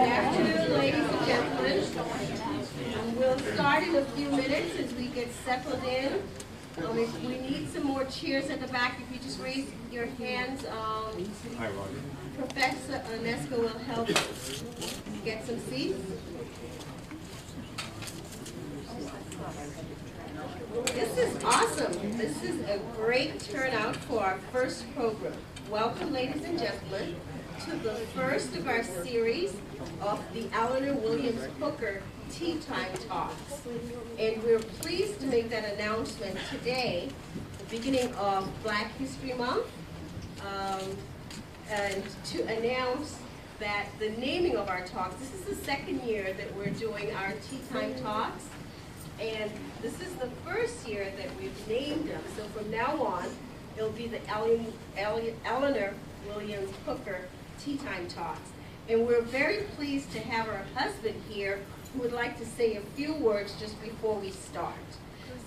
afternoon, ladies and gentlemen. We'll start in a few minutes as we get settled in. If we need some more chairs at the back, if you just raise your hands, Professor Onesco will help get some seats. This is awesome. This is a great turnout for our first program. Welcome, ladies and gentlemen, to the first of our series of the Eleanor Williams Hooker Tea Time Talks. And we're pleased to make that announcement today, the beginning of Black History Month, and to announce that the naming of our talks, this is the second year that we're doing our Tea Time Talks, and this is the first year that we've named them. So from now on, it'll be the Eleanor Williams Hooker Tea Time Talks. And we're very pleased to have her husband here who would like to say a few words just before we start.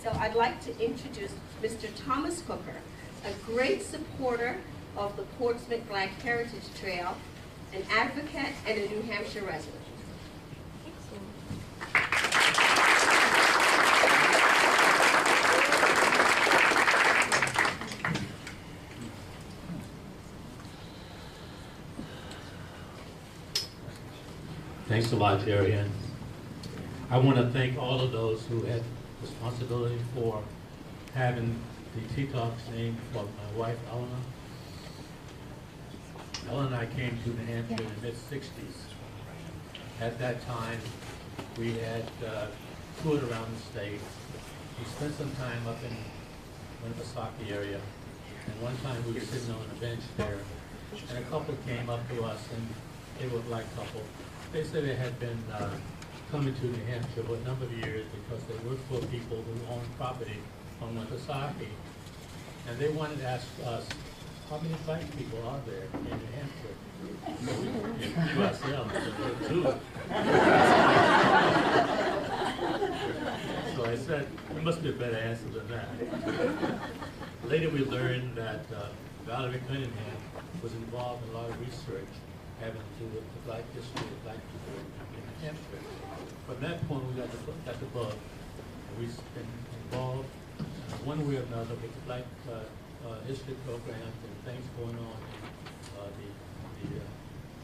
So I'd like to introduce Mr. Thomas Hooker, a great supporter of the Portsmouth Black Heritage Trail, an advocate and a New Hampshire resident. Thanks a lot, Jerry. I want to thank all of those who had responsibility for having the Tea Talks named for my wife, Eleanor. Ellen and I came to New Hampshire in the mid-60s. At that time, we had toured around the state. We spent some time up in Winnipesaukee area, and one time we were sitting on a bench there, and a couple came up to us, and they were a black couple. They said they had been coming to New Hampshire for a number of years because they worked for people who owned property on Winnipesaukee, and they wanted to ask us, how many black people are there in New Hampshire? So we knew ourselves, two. So I said, there must be a better answer than that. Later we learned that Valerie Cunningham was involved in a lot of research having to do with the black history of black people in New Hampshire. From that point, we got the bug. We've been involved one way or another with the black history programs and things going on in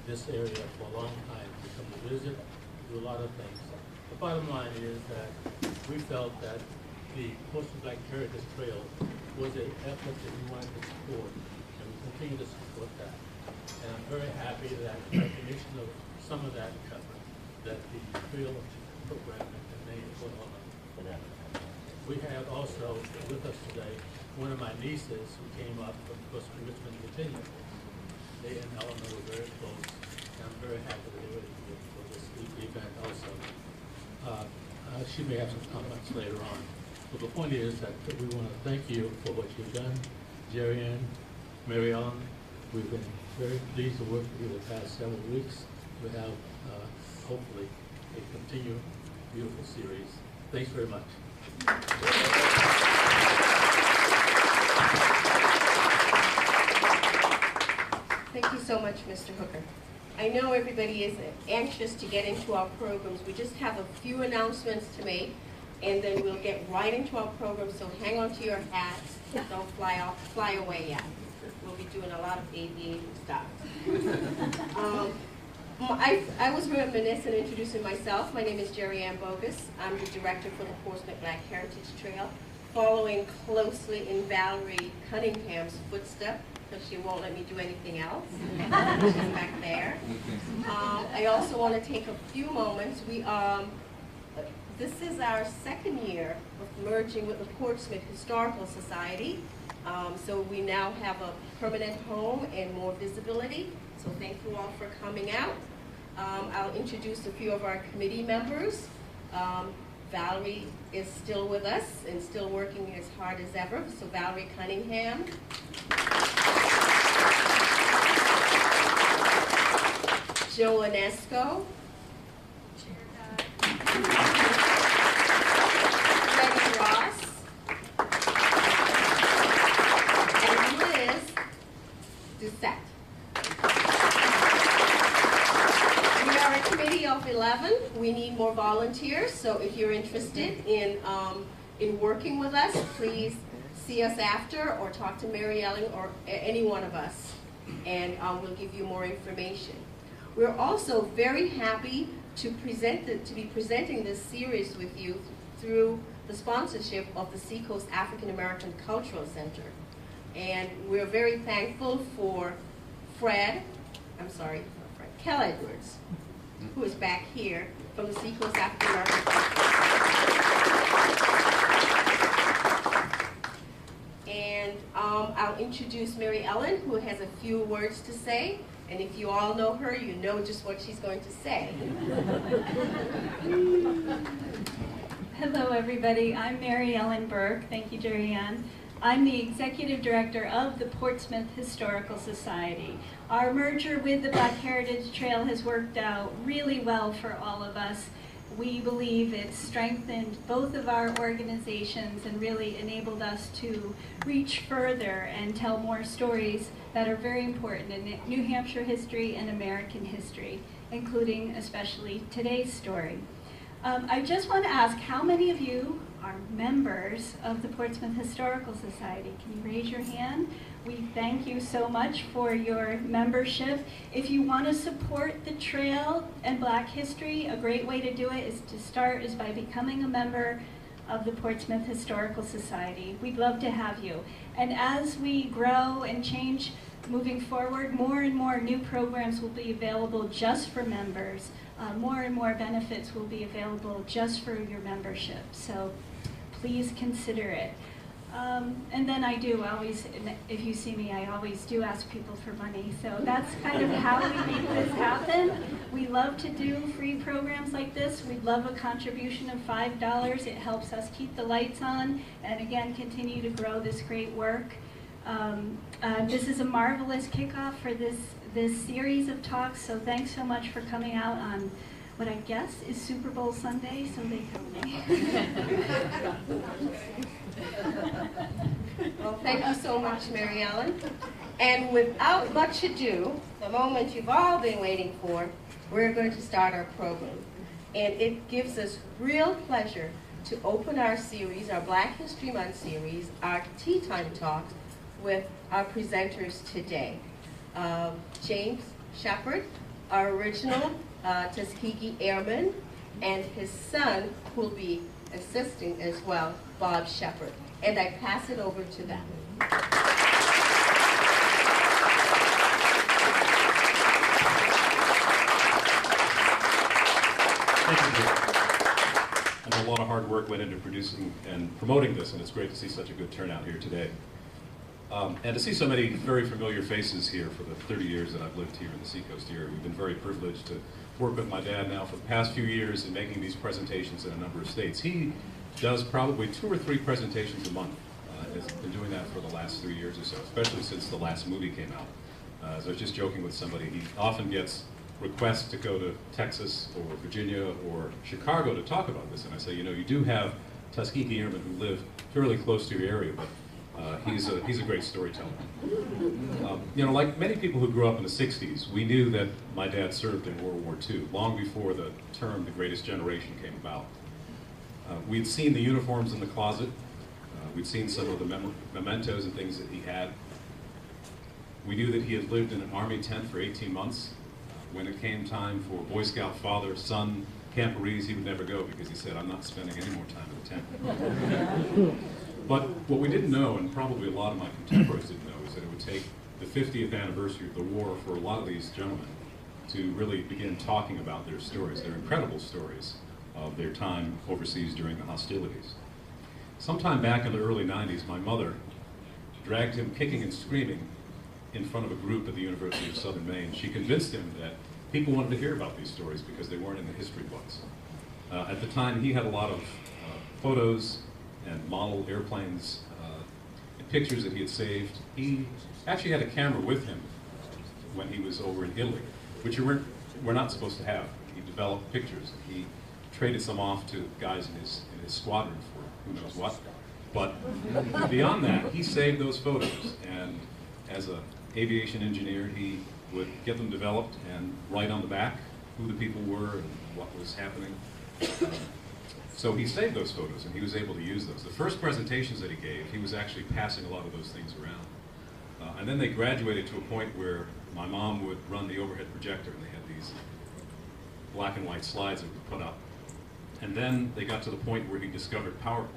this area for a long time. We come to visit, do a lot of things. The bottom line is that we felt that the Portsmouth Black Heritage Trail was an effort that we wanted to support, and we continue to support that. And I'm very happy that in recognition of some of that effort, that the trail program has been named for Eleanor. We have also with us today one of my nieces who came up from Richmond, Virginia. They and Eleanor were very close, and I'm very happy that they were here for this event also. She may have some comments later on. But the point is that we want to thank you for what you've done, Jerry Ann, Mary Ellen. We've been very pleased to work with you the past several weeks. We have, hopefully, a continued beautiful series. Thanks very much. Thank you so much, Mr. Hooker. I know everybody is anxious to get into our programs. We just have a few announcements to make, and then we'll get right into our program, so hang on to your hats. Don't fly away yet. We'll be doing a lot of aviation stuff. I was reminiscent in introducing myself. My name is Jerry Ann Bogus. I'm the director for the Portsmouth Black Heritage Trail, following closely in Valerie Cunningham's footsteps, because she won't let me do anything else. She's back there. I also want to take a few moments. This is our second year of merging with the Portsmouth Historical Society. So we now have a permanent home and more visibility. So thank you all for coming out. I'll introduce a few of our committee members. Valerie is still with us and still working as hard as ever. So Valerie Cunningham. Joe Onesco. Ross, and Liz set. We are a committee of 11. We need more volunteers, so if you're interested in working with us, please see us after or talk to Mary Ellen or any one of us, and we'll give you more information. We're also very happy to be presenting this series with you through the sponsorship of the Seacoast African American Cultural Center. And we're very thankful for Kel Edwards, who is back here from the Seacoast African American Cultural Center. And I'll introduce Mary Ellen, who has a few words to say. And if you all know her, you know just what she's going to say. Hello, everybody. I'm Mary Ellen Burke. Thank you, Jerry Ann. I'm the Executive Director of the Portsmouth Historical Society. Our merger with the Black Heritage Trail has worked out really well for all of us. We believe it's strengthened both of our organizations and really enabled us to reach further and tell more stories that are very important in New Hampshire history and American history, including especially today's story. I just want to ask, how many of you are members of the Portsmouth Historical Society? Can you raise your hand? We thank you so much for your membership. If you want to support the trail and Black history, a great way to do it is by becoming a member of the Portsmouth Historical Society. We'd love to have you. And as we grow and change moving forward, more and more new programs will be available just for members. More and more benefits will be available just for your membership. So please consider it. And then I do always, if you see me, I always do ask people for money. So that's kind of how we make this happen. We love to do free programs like this. We'd love a contribution of $5. It helps us keep the lights on and again continue to grow this great work. This is a marvelous kickoff for this series of talks, so thanks so much for coming out on what I guess is Super Bowl Sunday, so they told me. Well, thank you so much, Mary Ellen. And without much ado, the moment you've all been waiting for, we're going to start our program. And it gives us real pleasure to open our series, our Black History Month series, our Tea Time Talks, with our presenters today. James Sheppard, our original Tuskegee Airman, and his son, who will be assisting as well, Bob Sheppard. And I pass it over to them. Thank you, Jim. I know a lot of hard work went into producing and promoting this, and it's great to see such a good turnout here today. And to see so many very familiar faces here for the 30 years that I've lived here in the Seacoast area. We've been very privileged to work with my dad now for the past few years in making these presentations in a number of states. He does probably 2 or 3 presentations a month. Has been doing that for the last 3 years or so, especially since the last movie came out. As I was just joking with somebody, he often gets requests to go to Texas or Virginia or Chicago to talk about this. And I say, you know, you do have Tuskegee Airmen who live fairly close to your area, but he's a great storyteller. You know, like many people who grew up in the 60s, we knew that my dad served in World War II, long before the term the Greatest Generation came about. We'd seen the uniforms in the closet. We'd seen some of the mementos and things that he had. We knew that he had lived in an Army tent for 18 months. When it came time for Boy Scout father, son, camporees, he would never go because he said, I'm not spending any more time in the tent. But what we didn't know, and probably a lot of my contemporaries didn't know, is that it would take the 50th anniversary of the war for a lot of these gentlemen to really begin talking about their stories, their incredible stories of their time overseas during the hostilities. Sometime back in the early 90s, my mother dragged him kicking and screaming in front of a group at the University of Southern Maine. She convinced him that people wanted to hear about these stories because they weren't in the history books. At the time, he had a lot of photos and model airplanes and pictures that he had saved. He actually had a camera with him when he was over in Italy, which we're not supposed to have. He developed pictures. He traded some off to guys in his squadron for who knows what. But beyond that, he saved those photos, and as a aviation engineer, he would get them developed and write on the back who the people were and what was happening. So he saved those photos and he was able to use those. The first presentations that he gave, he was actually passing a lot of those things around. And then they graduated to a point where my mom would run the overhead projector and they had these black and white slides that would put up. And then they got to the point where he discovered PowerPoint.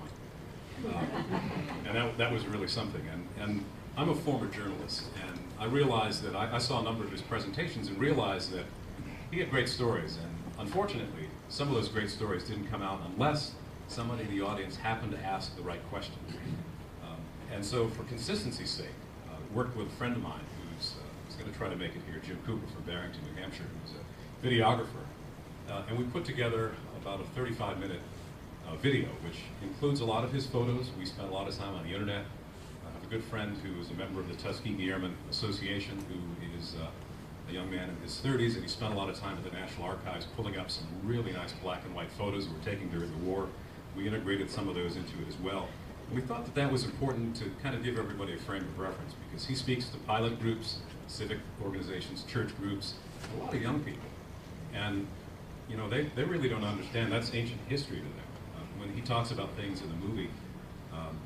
And that was really something. And I'm a former journalist, and I realized that I saw a number of his presentations and realized that he had great stories. And unfortunately, some of those great stories didn't come out unless somebody in the audience happened to ask the right question. And so for consistency's sake, worked with a friend of mine who's going to try to make it here, Jim Cooper from Barrington, New Hampshire, who's a videographer. And we put together about a 35-minute video, which includes a lot of his photos. We spent a lot of time on the internet. I have a good friend who is a member of the Tuskegee Airman Association, who is a young man in his 30s, and he spent a lot of time at the National Archives pulling up some really nice black and white photos that were taken during the war. We integrated some of those into it as well. And we thought that that was important to kind of give everybody a frame of reference, because he speaks to pilot groups, civic organizations, church groups, a lot of young people. And you know, they really don't understand. That's ancient history to them. When he talks about things in the movie,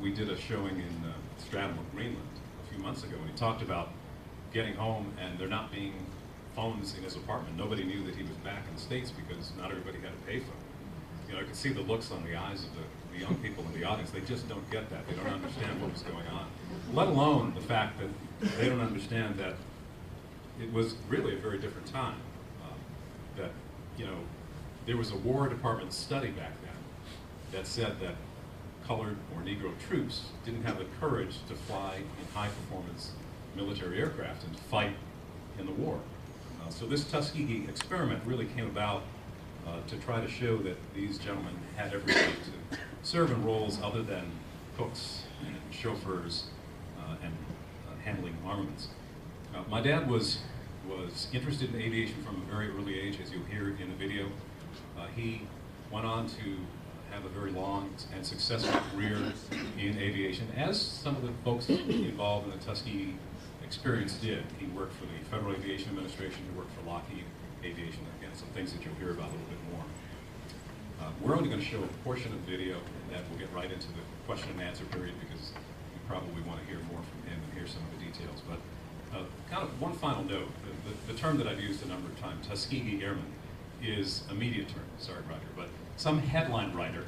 we did a showing in Stratham, Greenland a few months ago, and he talked about getting home and there not being phones in his apartment. Nobody knew that he was back in the States because not everybody had a payphone. You know, I could see the looks on the eyes of the young people in the audience. They just don't get that. They don't understand what was going on, let alone the fact that they don't understand that it was really a very different time. That, you know, there was a War Department study back then that said that colored or Negro troops didn't have the courage to fly in high-performance military aircraft and fight in the war. So this Tuskegee experiment really came about to try to show that these gentlemen had every right to serve in roles other than cooks and chauffeurs and handling armaments. My dad was interested in aviation from a very early age, as you'll hear in the video. He went on to have a very long and successful career in aviation, as some of the folks involved in the Tuskegee experience did. He worked for the Federal Aviation Administration, he worked for Lockheed Aviation, again, some things that you'll hear about a little bit more. We're only going to show a portion of the video, and then we'll get right into the question and answer period, because you probably want to hear more from him and hear some of the details. But kind of one final note, the term that I've used a number of times, Tuskegee Airman, is a media term, sorry Roger, but some headline writer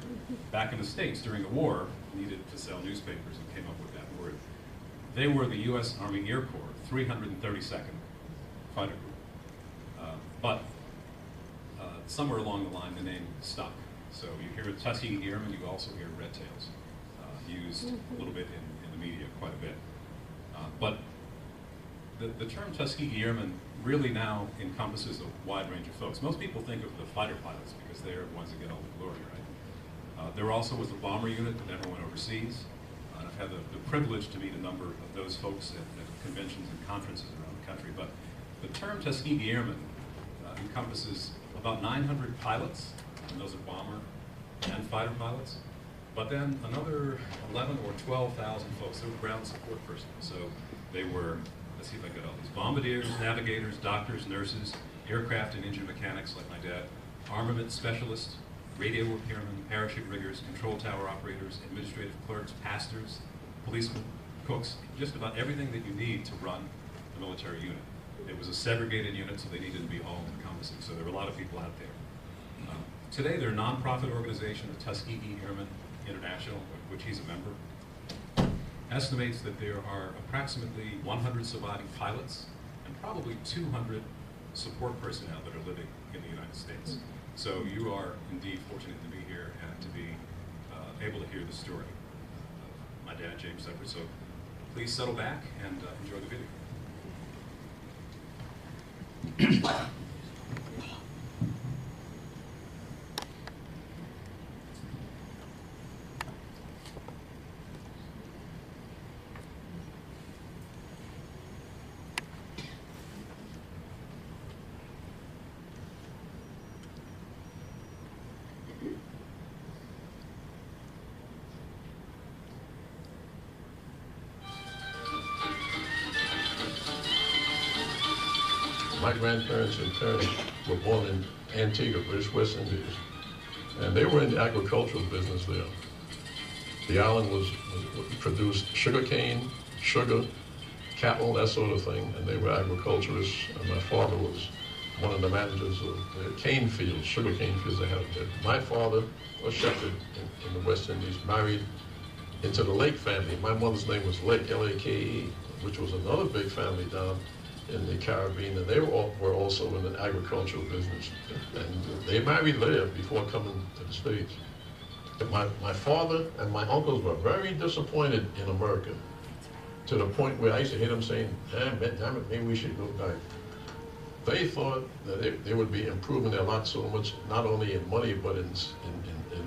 back in the States during the war needed to sell newspapers and came up with that word. They were the U.S. Army Air Corps, 332nd Fighter Group. But somewhere along the line the name stuck. So you hear Tuskegee Airmen, you also hear Red Tails used a little bit in the media, quite a bit. But the term Tuskegee Airmen really now encompasses a wide range of folks. Most people think of the fighter pilots because they're the ones that get all the glory, right? There also was the bomber unit that never went overseas. I've had the privilege to meet a number of those folks at conventions and conferences around the country. But the term Tuskegee Airmen encompasses about 900 pilots, and those are bomber and fighter pilots. But then another 11 or 12,000 folks, they were ground support personnel. So they were, let's see if I got all these, bombardiers, navigators, doctors, nurses, aircraft and engine mechanics like my dad, armament specialists, radio repairmen, parachute riggers, control tower operators, administrative clerks, pastors, policemen, cooks, just about everything that you need to run a military unit. It was a segregated unit, so they needed to be all-encompassing, so there were a lot of people out there. Today, they're a nonprofit organization, the Tuskegee Airmen International, of which he's a member, estimates that there are approximately 100 surviving pilots and probably 200 support personnel that are living in the United States. So you are indeed fortunate to be here and to be able to hear the story of my dad, James Sheppard. So please settle back and enjoy the video. my grandparents and parents were born in Antigua, British West Indies, and they were in the agricultural business there. The island produced sugar cane, sugar, cattle, that sort of thing, and they were agriculturists, and my father was one of the managers of the cane fields, sugar cane fields they had there. My father was Sheppard in the West Indies, married into the Lake family. My mother's name was Lake, L-A-K-E, which was another big family down in the Caribbean, and they were also in the agricultural business. And they married there before coming to the States. My father and my uncles were very disappointed in America, to the point where I used to hear them saying, damn it, maybe we should go back. They thought that they would be improving their lot so much, not only in money, but in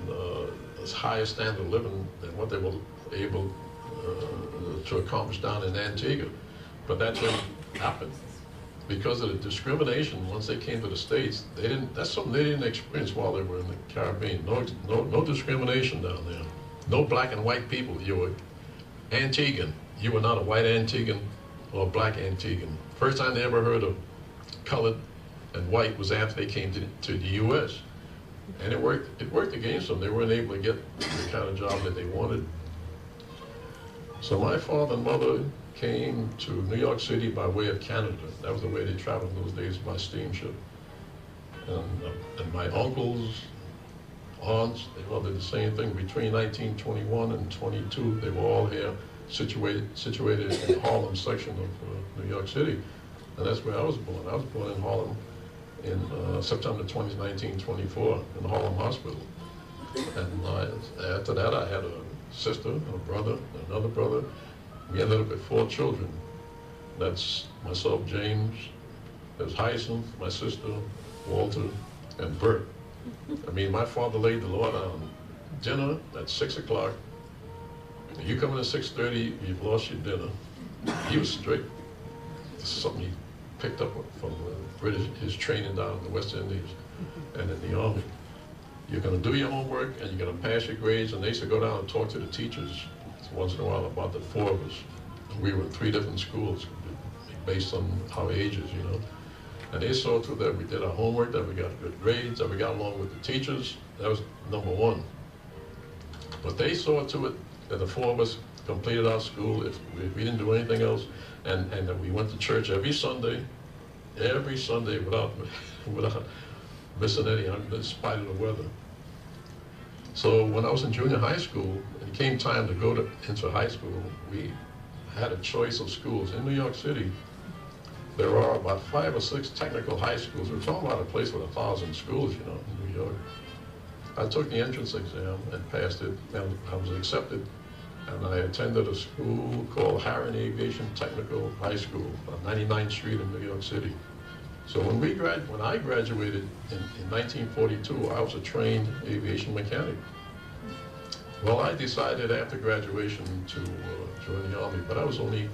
a higher standard of living than what they were able to accomplish down in Antigua. But that didn't happen. Because of the discrimination, once they came to the States, that's something they didn't experience while they were in the Caribbean. No discrimination down there. No black and white people. You were Antiguan. You were not a white Antiguan or a black Antiguan. First time they ever heard of colored and white was after they came to the U.S. And it worked against them. They weren't able to get the kind of job that they wanted. So my father and mother came to New York City by way of Canada. That was the way they traveled in those days, by steamship. And my uncles, aunts, they all did the same thing. Between 1921 and 22, they were all here, situated in the Harlem section of New York City. And that's where I was born. I was born in Harlem in September 20, 1924, in the Harlem Hospital. And after that, I had a sister, a brother, another brother. We ended up with 4 children. That's myself, James, there's Hyacinth, my sister, Walter, and Bert. I mean, my father laid the law down. Dinner at 6 o'clock. You come in at 6:30, you've lost your dinner. He was strict. This is something he picked up from his training down in the West Indies and in the Army. You're going to do your homework and you're going to pass your grades. And they used to go down and talk to the teachers once in a while about the 4 of us. We were in 3 different schools based on our ages, you know. And they saw to that we did our homework, that we got good grades, that we got along with the teachers. That was number 1. But they saw to it that the 4 of us completed our school, if we didn't do anything else, and that we went to church every Sunday without missing any, in spite of the weather. So when I was in junior high school, it came time to go into high school, we had a choice of schools. In New York City, there are about 5 or 6 technical high schools. We're talking about a place with 1,000 schools, you know, in New York. I took the entrance exam and passed it, and I was accepted. And I attended a school called Harran Aviation Technical High School on 99th Street in New York City. So when I graduated in 1942, I was a trained aviation mechanic. Well, I decided after graduation to join the Army, but I was only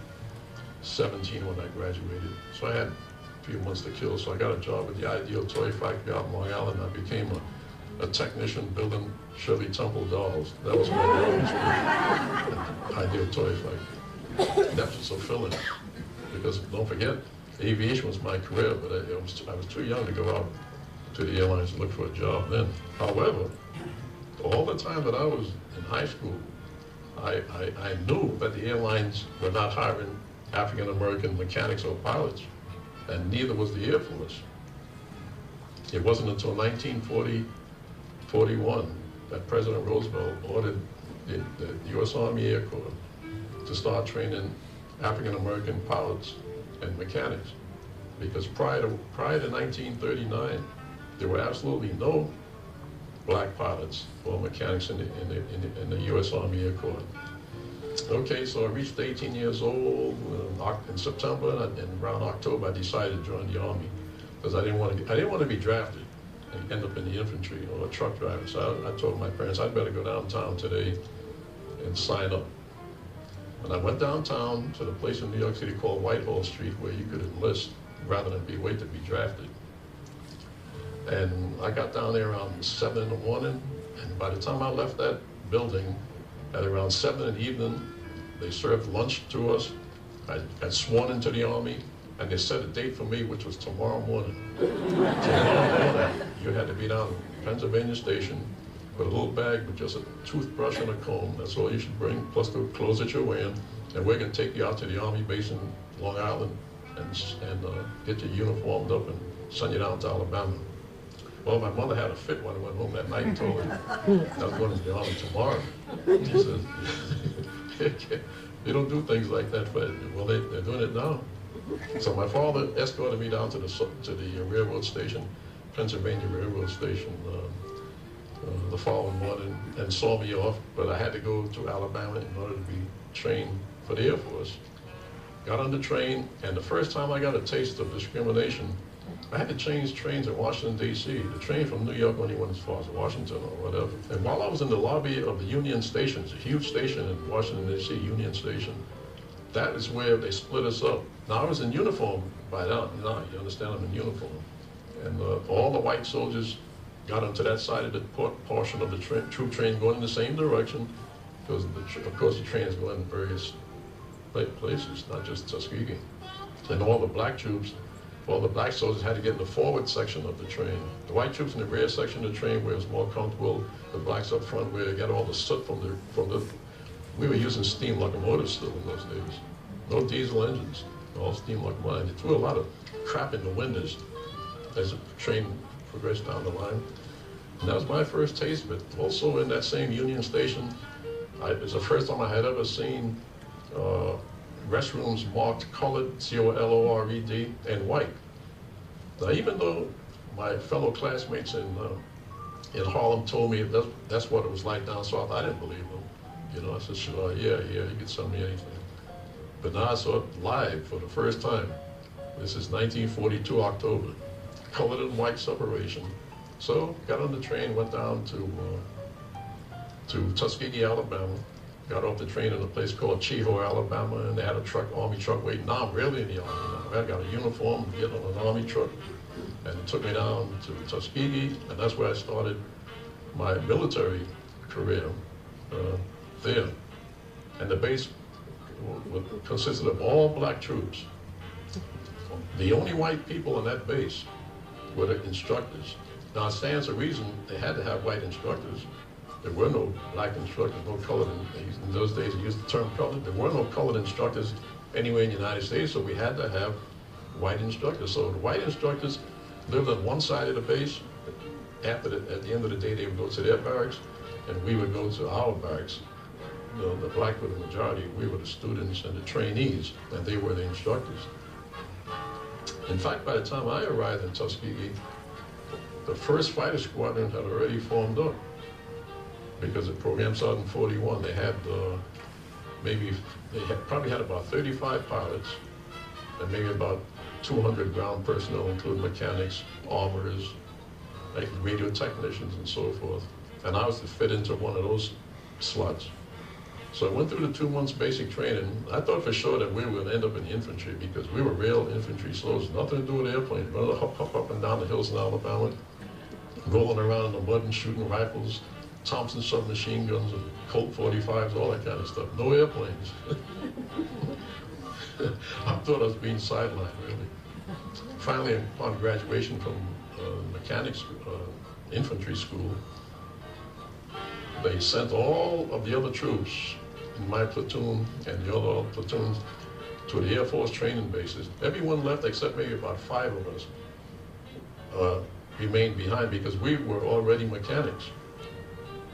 17 when I graduated. So I had a few months to kill, so I got a job at the Ideal Toy Factory out in Long Island. I became a technician building Shirley Temple dolls. That was my job. Ideal Toy Factory. That was fulfilling, because don't forget, aviation was my career, but I was too young to go out to the airlines and look for a job then. However, all the time that I was in high school, I knew that the airlines were not hiring African-American mechanics or pilots, and neither was the Air Force. It wasn't until 1941 that President Roosevelt ordered the U.S. Army Air Corps to start training African-American pilots and mechanics, because prior to 1939, there were absolutely no black pilots or mechanics in the U.S. Army Air Corps. Okay, so I reached 18 years old in September, and around October I decided to join the Army, because I didn't want to be drafted and end up in the infantry or a truck driver. So I told my parents I'd better go downtown today and sign up. And I went downtown to the place in New York City called Whitehall Street, where you could enlist rather than wait to be drafted. And I got down there around 7 in the morning, and by the time I left that building at around 7 in the evening, they served lunch to us. I got sworn into the Army, And they set a date for me, which was tomorrow morning. Tomorrow morning, you had to be down in Pennsylvania Station with a little bag with just a toothbrush and a comb. That's all you should bring, plus the clothes that you're wearing. And we're going to take you out to the Army base in Long Island and get you uniformed up and send you down to Alabama. Well, my mother had a fit when I went home that night and told her I was going to the Army tomorrow. She said, you don't do things like that, but well, they're doing it now. So my father escorted me down to the railroad station, Pennsylvania Railroad Station, the following morning and saw me off, but I had to go to Alabama in order to be trained for the Air Force. Got on the train, and the first time I got a taste of discrimination, I had to change trains in Washington, D.C. The train from New York only went as far as Washington or whatever. And while I was in the lobby of the Union Station, it's a huge station in Washington, D.C., Union Station, that is where they split us up. Now, I was in uniform by then. Now, you understand, I'm in uniform. And all the white soldiers got onto that side of the portion of the troop train going in the same direction, because, of course, the train is going in various places, not just Tuskegee. And all the black troops, all the black soldiers had to get in the forward section of the train. The white troops in the rear section of the train where it was more comfortable. The blacks up front where they got all the soot from the we were using steam locomotives still in those days. No diesel engines, all steam locomotives. They threw a lot of crap in the windows as the train progressed down the line. And that was my first taste of it. Also in that same Union Station, it was the first time I had ever seen restrooms marked colored, C-O-L-O-R-E-D, and white. Now, even though my fellow classmates in Harlem told me that's what it was like down south, I didn't believe them. You know, I said, sure, yeah, you can tell me anything. But now I saw it live for the first time. This is 1942, October. Colored and white separation. So, got on the train, went down to Tuskegee, Alabama. Got off the train in a place called Cheho, Alabama, and they had a truck, Army truck waiting. Now I'm really in the Army now. I got a uniform, get on an Army truck, and it took me down to Tuskegee, and that's where I started my military career there. And the base consisted of all black troops. The only white people in that base were the instructors. Now it stands to reason they had to have white instructors. There were no black instructors, no colored. In those days, they used the term colored. There were no colored instructors anywhere in the United States, so we had to have white instructors. So the white instructors lived on one side of the base. At the end of the day, they would go to their barracks, and we would go to our barracks. You know, the black were the majority. We were the students and the trainees, and they were the instructors. In fact, by the time I arrived in Tuskegee, the first fighter squadron had already formed up. Because the program started in 41, they had probably had about 35 pilots and maybe about 200 ground personnel, including mechanics, armorers, like radio technicians and so forth. And I was to fit into one of those slots. So I went through the 2 months basic training. I thought for sure that we were going to end up in the infantry because we were real infantry soldiers, nothing to do with airplanes, running up and down the hills in Alabama, rolling around in the mud and shooting rifles, Thompson submachine guns and Colt 45s, all that kind of stuff. No airplanes. I thought I was being sidelined, really. Finally, upon graduation from mechanics infantry school, they sent all of the other troops in my platoon and the other platoons to the Air Force training bases. Everyone left except maybe about 5 of us remained behind because we were already mechanics.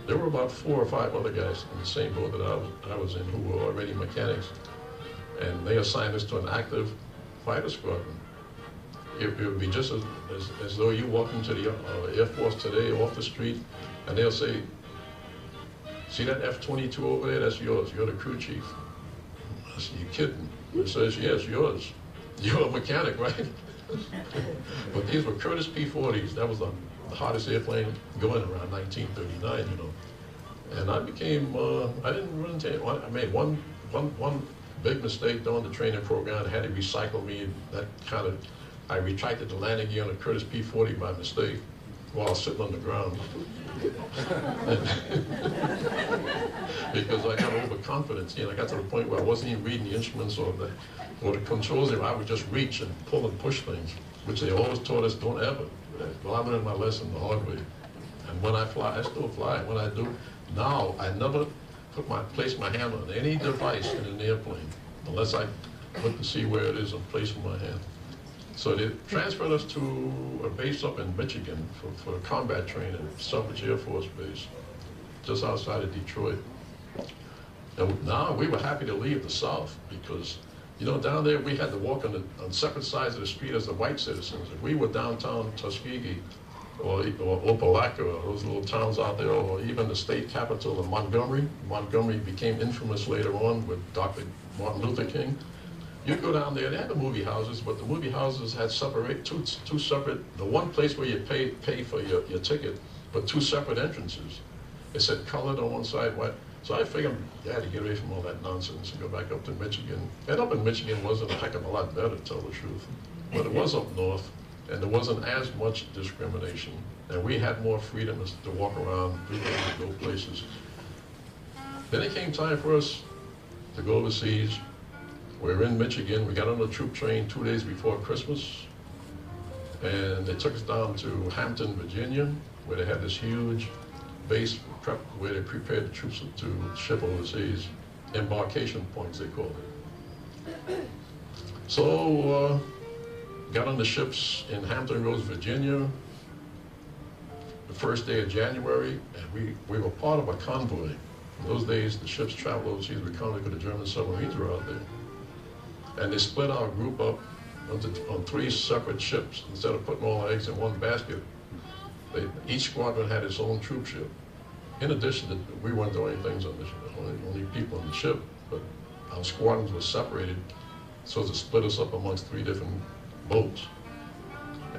There were about 4 or 5 other guys in the same boat that I was in who were already mechanics. And they assigned us to an active fighter squadron. It would be just as though you walk into the Air Force today off the street and they'll say, see that F-22 over there? That's yours. You're the crew chief. I said, you kidding? It says, yes, yours. You're a mechanic, right? But these were Curtiss P-40s. That was the hottest airplane going around 1939, you know. And I became, I didn't run into, I made one big mistake during the training program. I had to recycle me. That kind of, I retracted the landing gear on a Curtiss P-40 by mistake. while sitting on the ground. Because I got overconfident. You know, I got to the point where I wasn't even reading the instruments or the controls. I would just reach and pull and push things, which they always taught us, don't ever. Well, I learned my lesson the hard way. And when I fly, I still fly. When I do, now I never place my hand on any device in an airplane unless I look to see where it is and place my hand. So they transferred us to a base up in Michigan for combat training, Sheppard Air Force Base, just outside of Detroit. And now we were happy to leave the South because, you know, down there we had to walk on separate sides of the street as the white citizens. If we were downtown Tuskegee or Opelika or those little towns out there, or even the state capital of Montgomery. Montgomery became infamous later on with Dr. Martin Luther King. You go down there, they had the movie houses, but the movie houses had two separate, the one place where you pay for your ticket, but two separate entrances. It said colored on one side, white. So I figured, yeah, to get away from all that nonsense and go back up to Michigan. And up in Michigan wasn't a heck of a lot better, to tell the truth. But it was up north, and there wasn't as much discrimination. And we had more freedom to walk around, freedom to go places. Then it came time for us to go overseas. We were in Michigan. We got on the troop train 2 days before Christmas. And they took us down to Hampton, Virginia, where they had this huge base prep where they prepared the troops to ship overseas. Embarkation points, they called it. So, got on the ships in Hampton Roads, Virginia, the first day of January, and we were part of a convoy. In those days, the ships traveled overseas with convoy because the German submarines were out there. And they split our group up on 3 separate ships. Instead of putting all our eggs in one basket, each squadron had its own troop ship. In addition, we weren't doing things on the ship, only people on the ship, but our squadrons were separated so to split us up amongst 3 different boats.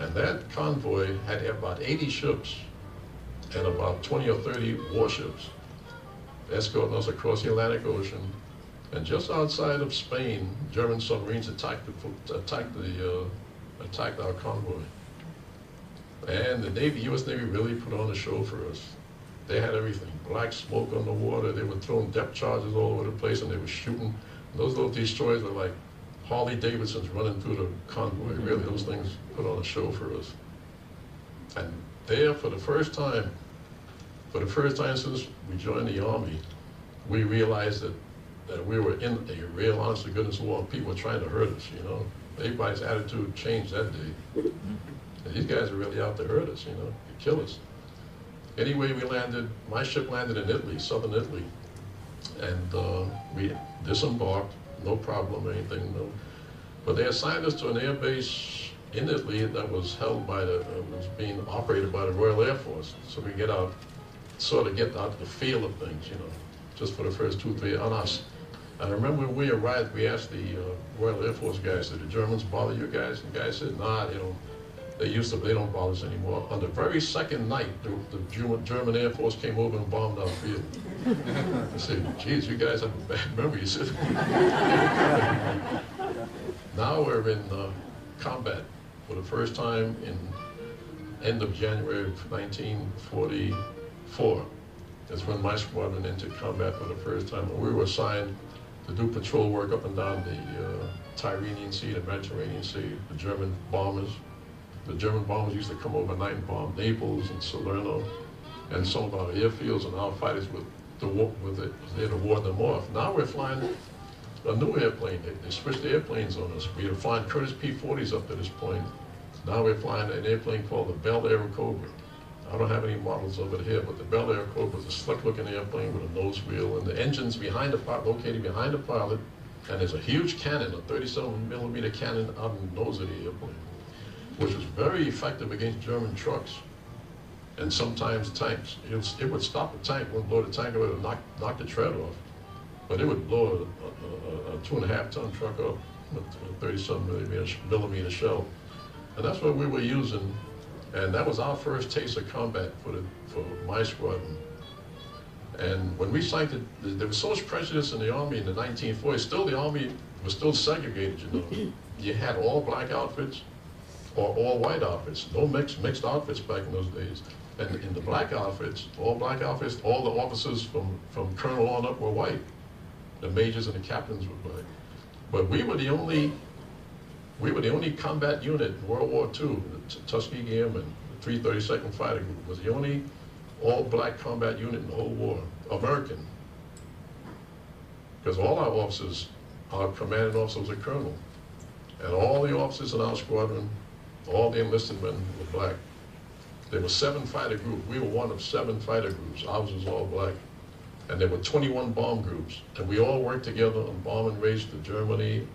And that convoy had about 80 ships and about 20 or 30 warships escorting us across the Atlantic Ocean. And just outside of Spain, German submarines attacked our convoy. And the Navy, U.S. Navy really put on a show for us. They had everything, black smoke on the water, they were throwing depth charges all over the place, and they were shooting. Those little destroyers were like Harley Davidsons running through the convoy. Really, those things put on a show for us. And there, for the first time since we joined the Army, we realized that we were in a real honest-to-goodness war, and people were trying to hurt us, you know. Everybody's attitude changed that day. And these guys are really out to hurt us, you know, to kill us. Anyway, my ship landed in Italy, southern Italy, and we disembarked, no problem or anything, no. But they assigned us to an air base in Italy that was held by was being operated by the Royal Air Force. So we sort of get out the feel of things, you know, just for the first 2 or 3 on us. I remember when we arrived, we asked the Royal Air Force guys, did the Germans bother you guys? And the guy said, nah, you know, they don't bother us anymore. On the very second night, the German Air Force came over and bombed our field. I said, geez, you guys have a bad memory. He said, now we're in combat for the first time in end of January of 1944. That's when my squadron entered combat for the first time. We were assigned to do patrol work up and down the Tyrrhenian Sea, the Mediterranean Sea, the German bombers. The German bombers used to come overnight and bomb Naples and Salerno and some of our airfields, and our fighters were there to ward them off. Now we're flying a new airplane. They switched the airplanes on us. We were flying Curtiss P-40s up to this point. Now we're flying an airplane called the Bel Air Cobra. I don't have any models of it here, but the Bel Air Cobra is a slick-looking airplane with a nose wheel, and the engine's located behind the pilot, and there's a huge cannon, a 37mm cannon out in the nose of the airplane, which was very effective against German trucks and sometimes tanks. It would stop a tank, wouldn't blow the tank away, it would knock the tread off, but it would blow a 2.5-ton truck up with a 37mm shell. And that's what we were using, and that was our first taste of combat for my squadron. And when we sighted, there was so much prejudice in the Army in the 1940s. Still, the Army was still segregated, you know. You had all black outfits, or all white outfits. No mixed outfits back in those days. And in the black outfits, all black outfits, all the officers from colonel on up were white. The majors and the captains were black. But we were the only combat unit in World War II. The Tuskegee Airman, the 332nd Fighter Group, was the only all-black combat unit in the whole war, American. Because all our officers, our commanding officer was a colonel. And all the officers in our squadron, all the enlisted men were black. There were 7 fighter groups. We were one of 7 fighter groups. Ours was all black. And there were 21 bomb groups. And we all worked together on bombing raids to Germany,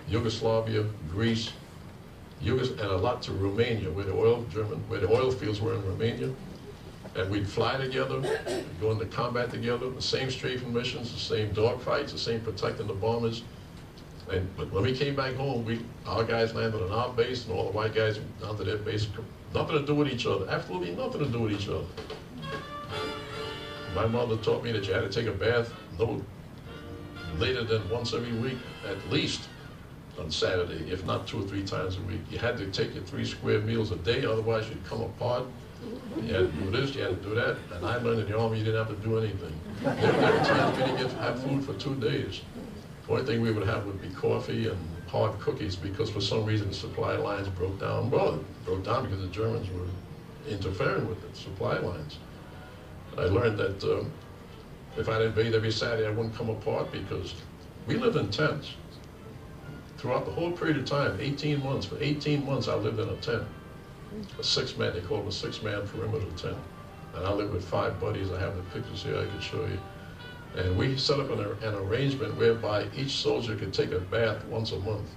Yugoslavia, Greece, and a lot to Romania, where the oil fields were in Romania. And we'd fly together, we'd go into combat together, the same strafing missions, the same dogfights, the same protecting the bombers. But when we came back home, our guys landed on our base, and all the white guys went down to their base. Nothing to do with each other, absolutely nothing to do with each other. My mother taught me that you had to take a bath no later than once every week, at least on Saturday, if not 2 or 3 times a week. You had to take your 3 square meals a day, otherwise you'd come apart. You had to do this, you had to do that. And I learned in the Army you didn't have to do anything. There were times we didn't have food for 2 days. The only thing we would have would be coffee and hard cookies, because for some reason the supply lines broke down. Well, it broke down because the Germans were interfering with the supply lines. I learned that if I didn't bathe every Saturday, I wouldn't come apart, because we lived in tents. Throughout the whole period of time, 18 months, for 18 months I lived in a tent. A 6-man, they call it a 6-man perimeter tent. And I lived with 5 buddies. I have the pictures here I could show you. And we set up an arrangement whereby each soldier could take a bath once a month,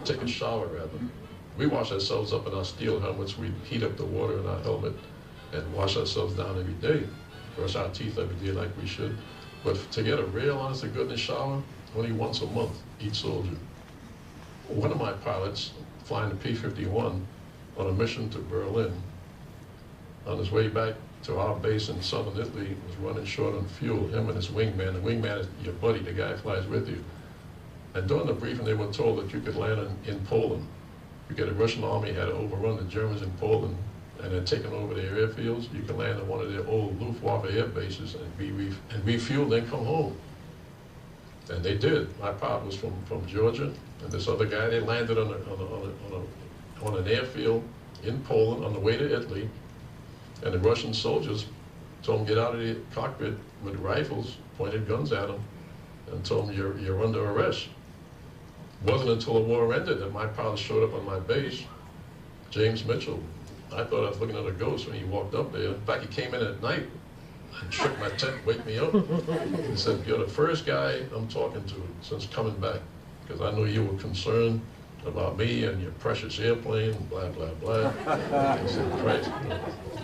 take a shower rather. We wash ourselves up in our steel helmets. We'd heat up the water in our helmet and wash ourselves down every day. Brush our teeth every day like we should. But to get a real honest to goodness shower, only once a month, each soldier. One of my pilots, flying the P-51 on a mission to Berlin, on his way back to our base in southern Italy, was running short on fuel, him and his wingman. The wingman is your buddy, the guy who flies with you. And during the briefing, they were told that you could land in Poland. Because the Russian army had to overrun the Germans in Poland, and had taken over their airfields. You could land on one of their old Luftwaffe air bases and refuel, then come home. And they did. My pilot was from Georgia, and this other guy, they landed on an airfield in Poland on the way to Italy. And the Russian soldiers told them, get out of the cockpit with rifles, pointed guns at them, and told them, you're under arrest. It wasn't until the war ended that my pilot showed up on my base, James Mitchell. I thought I was looking at a ghost when he walked up there. In fact, he came in at night and shook my tent, wake me up. He said, you're the first guy I'm talking to since coming back, because I know you were concerned about me and your precious airplane, blah, blah, blah. He said, Christ,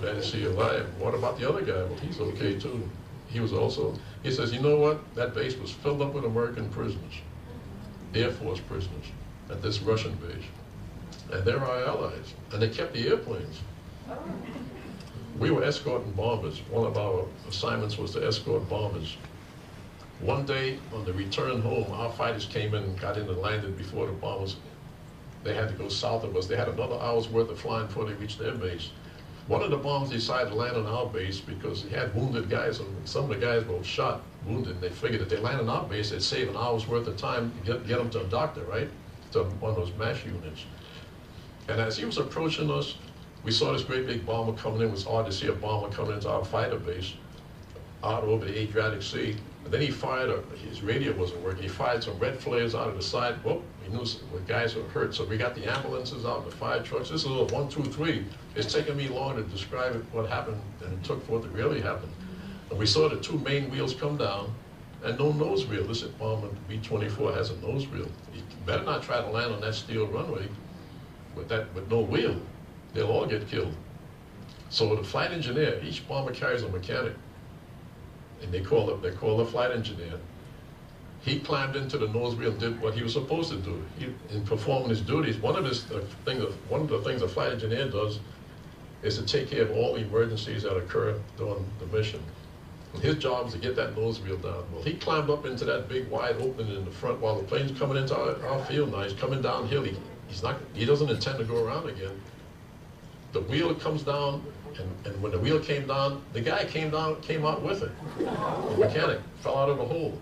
glad to see you alive. What about the other guy? Well, he's okay too. He was also, he says, you know what? That base was filled up with American prisoners, Air Force prisoners, at this Russian base. And they're our allies. And they kept the airplanes. We were escorting bombers. One of our assignments was to escort bombers. One day, on the return home, our fighters came in and got in and landed before the bombers. They had to go south of us. They had another hour's worth of flying before they reached their base. One of the bombers decided to land on our base because he had wounded guys, and some of the guys were shot, wounded, and they figured if they land on our base, they'd save an hour's worth of time to get them to a doctor, right? To one of those MASH units. And as he was approaching us, we saw this great big bomber coming in. It was hard to see a bomber coming into our fighter base out over the Adriatic Sea. And then he fired, his radio wasn't working, he fired some red flares out of the side. Whoop, he knew the guys were hurt. So we got the ambulances out, the fire trucks. This is a 1, 2, 3. It's taken me long to describe what happened, and it took for it to really happen. And we saw the 2 main wheels come down, and no nose wheel. This bomber B-24 has a nose wheel. You better not try to land on that steel runway with no wheel. They'll all get killed. So the flight engineer, each bomber carries a mechanic, and they call the flight engineer. He climbed into the nose wheel and did what he was supposed to do. In performing his duties, one of the things a flight engineer does is to take care of all the emergencies that occur during the mission. And his job is to get that nose wheel down. Well, he climbed up into that big wide opening in the front while the plane's coming into our field now. He's coming downhill. he doesn't intend to go around again. The wheel comes down, and when the wheel came down, the guy came out with it. The mechanic fell out of the hole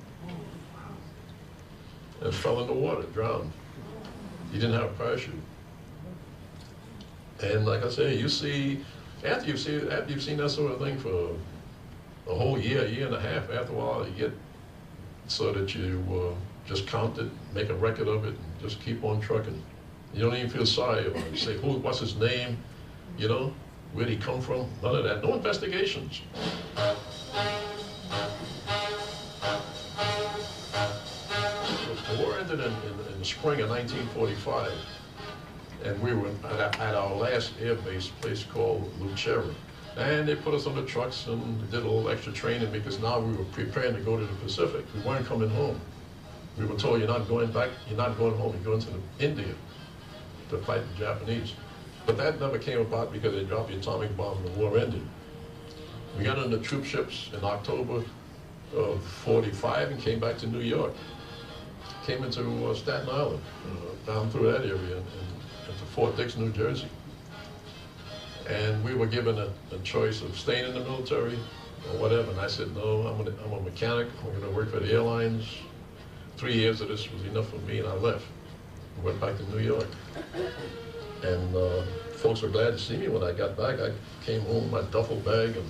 and fell in the water, drowned. He didn't have a parachute. And like I say, you see, after you've seen that sort of thing for a whole year and a half, after a while you get so that you just count it, make a record of it, and just keep on trucking. You don't even feel sorry about it. You say, what's his name? You know, where'd he come from? None of that. No investigations. The war ended in the spring of 1945, and we were at our last air base, place called Lucera. And they put us on the trucks and did a little extra training because now we were preparing to go to the Pacific. We weren't coming home. We were told, you're not going back, you're not going home, you're going to India to fight the Japanese. But that never came about because they dropped the atomic bomb and the war ended. We got on the troop ships in October of '45 and came back to New York. Came into Staten Island, down through that area, and to Fort Dix, New Jersey. And we were given a choice of staying in the military or whatever. And I said, no, I'm a mechanic. I'm going to work for the airlines. 3 years of this was enough for me, and I left. I went back to New York. And folks were glad to see me when I got back. I came home with my duffel bag, and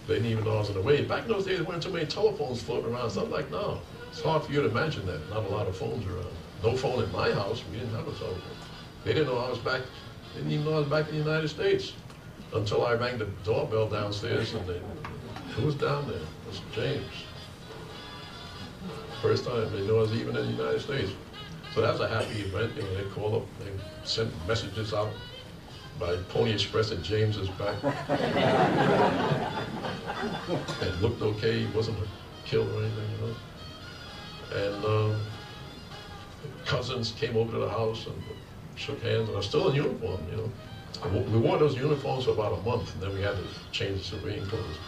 they didn't even know I was on the way. Back in those days, there weren't too many telephones floating around. So I'm like, no, it's hard for you to imagine that. Not a lot of phones around. No phone in my house. We didn't have a telephone. They didn't know I was back. They didn't even know I was back in the United States until I rang the doorbell downstairs, and they, who was down there? It was James. First time they knew I was even in the United States. So that was a happy event. You know, they called up, they sent messages out by Pony Express that James is back. It looked okay. He wasn't killed or anything, you know. And cousins came over to the house and shook hands, and I was still in uniform, you know. We wore those uniforms for about a month, and then we had to change the civilian clothes.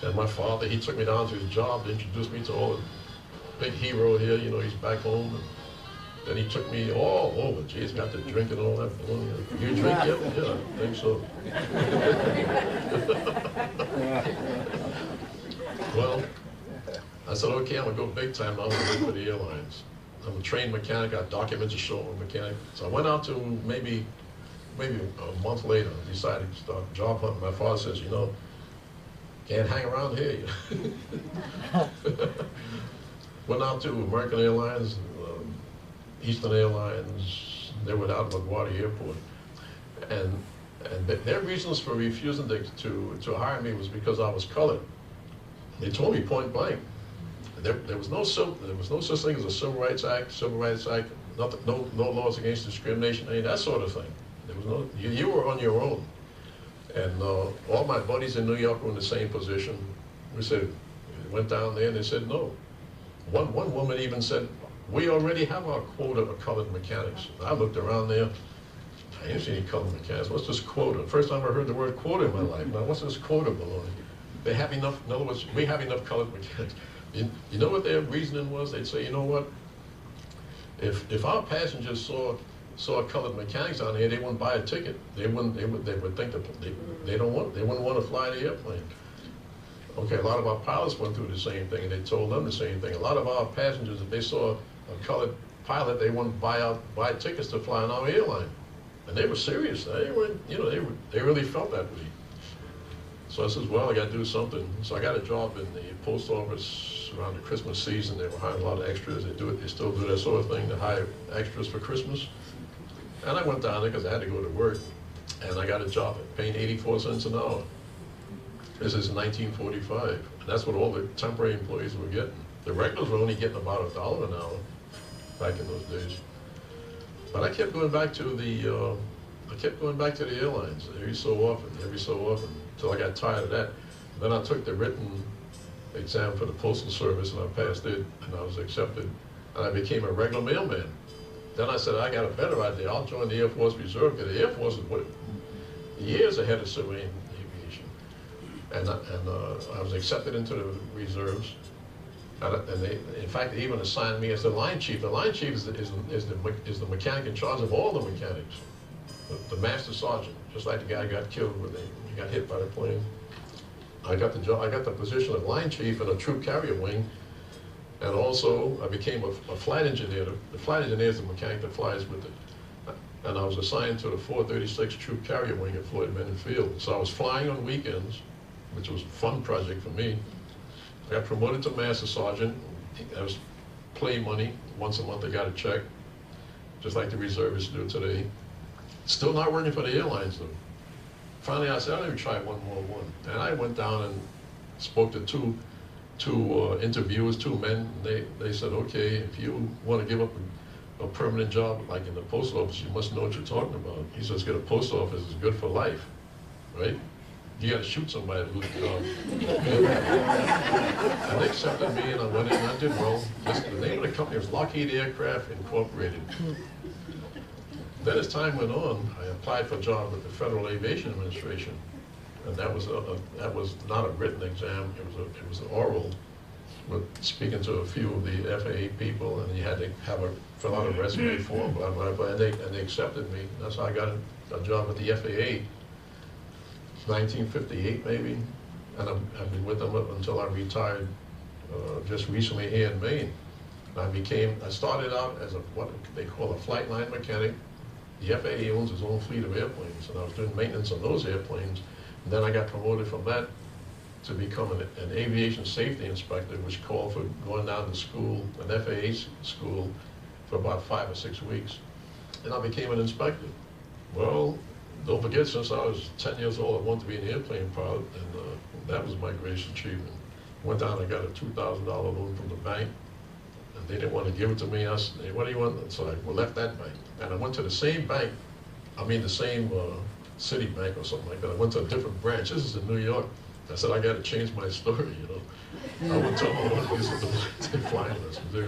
And my father, he took me down to his job to introduce me to all the big hero here, you know, he's back home. And then he took me all over. Geez, got to drink and all that. You drink yet? Yeah, I think so. Well, I said, okay, I'm going to go big time now. I'm going to work for the airlines. I'm a trained mechanic. I got documents to show I'm a mechanic. So I went out to maybe a month later, I decided to start job hunting. My father says, you know, can't hang around here. Went out to American Airlines, Eastern Airlines. They were out at LaGuardia Airport. And their reasons for refusing to hire me was because I was colored. They told me point blank. There was no such thing as a Civil Rights Act, nothing, no laws against discrimination, any of that sort of thing. There was no, you were on your own. And all my buddies in New York were in the same position. We went down there and they said no. One woman even said, we already have our quota of colored mechanics. I looked around there, I didn't see any colored mechanics. What's this quota? First time I heard the word quota in my life. Now what's this quota baloney? They have enough, in other words, we have enough colored mechanics. You know what their reasoning was? They'd say, you know what? If our passengers saw colored mechanics on here, they wouldn't buy a ticket. They would think that they wouldn't want to fly the airplane. Okay, a lot of our pilots went through the same thing, and they told them the same thing. A lot of our passengers, if they saw a colored pilot, they wouldn't buy tickets to fly on our airline. And they were serious. They really felt that way. So I says, well, I got to do something. So I got a job in the post office around the Christmas season. They were hiring a lot of extras. They still do that sort of thing, to hire extras for Christmas. And I went down there because I had to go to work. And I got a job paying 84 cents an hour. This is 1945. And that's what all the temporary employees were getting. The regulars were only getting about $1 an hour back in those days. But I kept going back to the airlines every so often, until I got tired of that. Then I took the written exam for the Postal Service, and I passed it, and I was accepted, and I became a regular mailman. Then I said, I got a better idea. I'll join the Air Force Reserve, because the Air Force is years ahead of civilian aviation. And I was accepted into the reserves, And they, in fact, they even assigned me as the line chief. The line chief is the mechanic in charge of all the mechanics. The master sergeant, just like the guy who got killed when he got hit by the plane. I got the job. I got the position of line chief in a troop carrier wing, and also I became a flight engineer. The flight engineer is the mechanic that flies with it. And I was assigned to the 436 Troop Carrier Wing at Floyd Manning Field. So I was flying on weekends, which was a fun project for me. I got promoted to Master Sergeant. That was play money. Once a month I got a check, just like the reservists do today. Still not working for the airlines though. Finally I said, let me try one more. And I went down and spoke to two interviewers, two men. They said, okay, if you want to give up a permanent job, like in the post office, you must know what you're talking about. He says, get a post office is good for life, right? You got to shoot somebody to lose a job. And they accepted me, and I went in, and I did well. The name of the company was Lockheed Aircraft Incorporated. Then as time went on, I applied for a job with the Federal Aviation Administration, and that was not a written exam. It was an oral, with speaking to a few of the FAA people, and you had to fill out a resume form, blah, blah, blah, and they accepted me. That's how I got a job with the FAA. 1958 maybe, and I've been with them up until I retired just recently here in Maine. I started out as what they call a flight line mechanic. The FAA owns its own fleet of airplanes, and I was doing maintenance on those airplanes. And then I got promoted from that to become an aviation safety inspector, which called for going down to school, an FAA school, for about 5 or 6 weeks. And I became an inspector. Well, don't forget, since I was 10 years old, I wanted to be an airplane pilot, and that was my greatest achievement. Went down, I got a $2,000 loan from the bank, and they didn't want to give it to me. I said, hey, what do you want? So I left that bank, and I went to the same bank, the same city bank or something like that. I went to a different branch. This is in New York. I said, I got to change my story, you know. I would tell them I want to use it to take flying lessons. They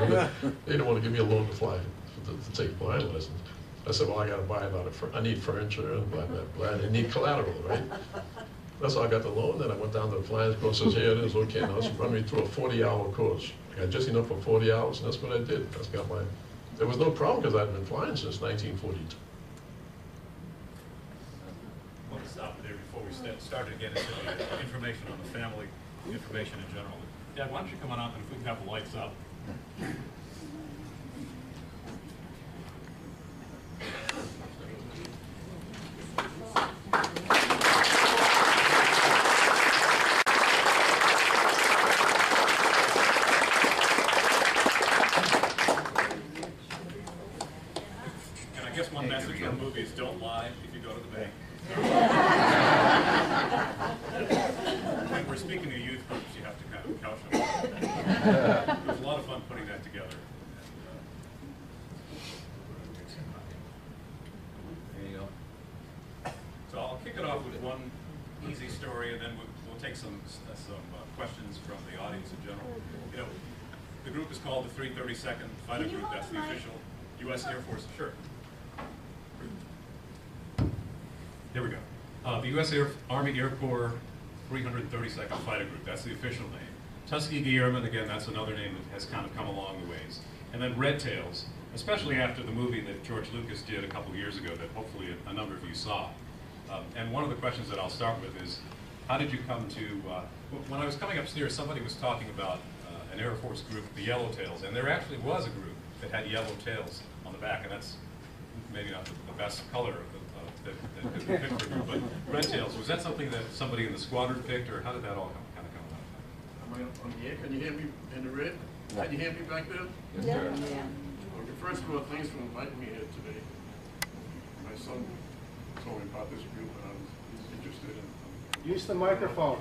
didn't want to give me a loan to fly, to take flying lessons. I said, well, I got to buy a lot of I need furniture and blah, blah, blah. I need collateral, right? That's how I got the loan. Then I went down to the flying school and says, here it is, okay, now let's run me through a 40-hour course. I got just enough for 40 hours, and that's what I did. There was no problem because I'd been flying since 1942. I want to stop there before we start to get into the information on the family, information in general. Dad, why don't you come on up, and if we can have the lights up. And I guess one message from the movie is don't lie if you go to the bank. When we're speaking to youth groups, you have to kind of couch them. It was a lot of fun putting that together. There you go. So I'll kick it off with one easy story, and then we'll take some questions from the audience in general. You know, the group is called the 332nd Fighter Group. That's the official U.S. Air Force. Sure. There we go. The U.S. Army Air Corps 332nd Fighter Group. That's the official name. Tuskegee Airman, again, that's another name that has kind of come along the ways. And then Red Tails, especially after the movie that George Lucas did a couple years ago that hopefully a number of you saw. And one of the questions that I'll start with is, how did you come to, when I was coming upstairs, somebody was talking about an Air Force group, the Yellowtails, and there actually was a group that had yellow tails on the back, and that's maybe not the best color that could be picked for a group, but Red Tails, was that something that somebody in the squadron picked, or how did that all kind of come about? Am I on the air? Can you hear me in the red? Can you hear me back there? Yeah. Okay, first of all, thanks for inviting me here today. My son told me about this group, and I was interested in. Use the microphone.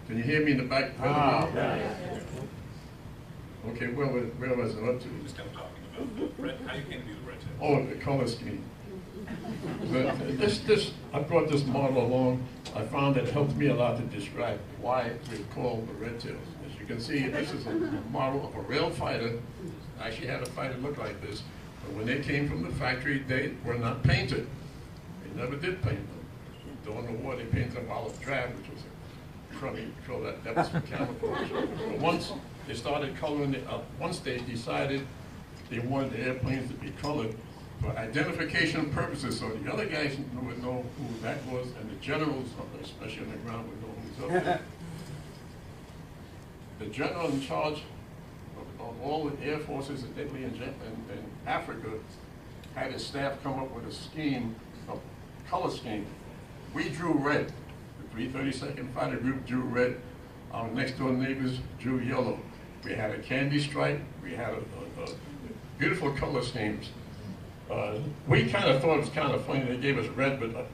Can you hear me in the back? Yeah. Okay, where was I up to? Just kind of talking about how you came to be the Red Tails. Oh, the color scheme. I brought this model along. I found that it helped me a lot to describe why we're called the Red Tails. As you can see, this is a model of a real fighter. I actually had a fighter look like this. But when they came from the factory, they were not painted. They never did paint them. During the war, they painted them olive drab, which was a color. That was for camouflage. But once they started coloring it up, once they decided they wanted the airplanes to be colored for identification purposes, so the other guys would know who that was, and the generals, especially on the ground, would know who was up there. The general in charge of all the air forces in Italy and Africa had his staff come up with a scheme, a color scheme. We drew red. The 332nd Fighter Group drew red. Our next door neighbors drew yellow. We had a candy stripe. We had a beautiful color schemes. We kind of thought it was kind of funny they gave us red, but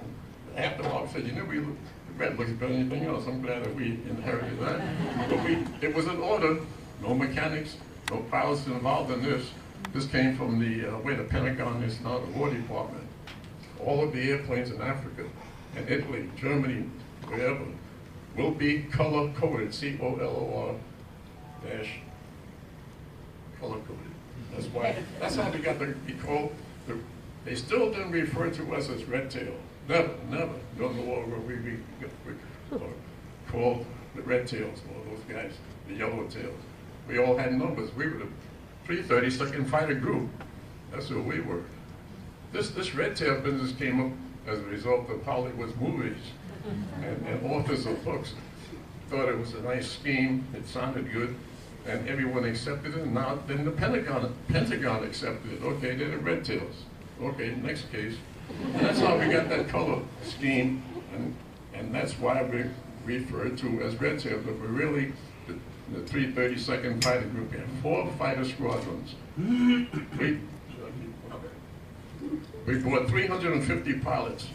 after a while we said, you know, red looks better than anything else. I'm glad that we inherited that. But it was an order, no mechanics, no pilots involved in this. This came from where the Pentagon is now, the War Department. All of the airplanes in Africa and Italy, Germany, wherever, will be color coded, C-O-L-O-R dash color coded. That's how they got to be called. They still didn't refer to us as red tail. Never. During the war where we called the red tails, or those guys, the yellow tails. We all had numbers. We were the 332nd Fighter Group. That's who we were. This red tail business came up as a result of Hollywood's movies. And authors of books thought it was a nice scheme, it sounded good, and everyone accepted it, and now then the Pentagon accepted it. Okay, they're the red tails. Okay, next case. And that's how we got that color scheme, and that's why we're referred to as red tails, but we're really the 332nd Fighter Group. We have 4 fighter squadrons. We brought 350 pilots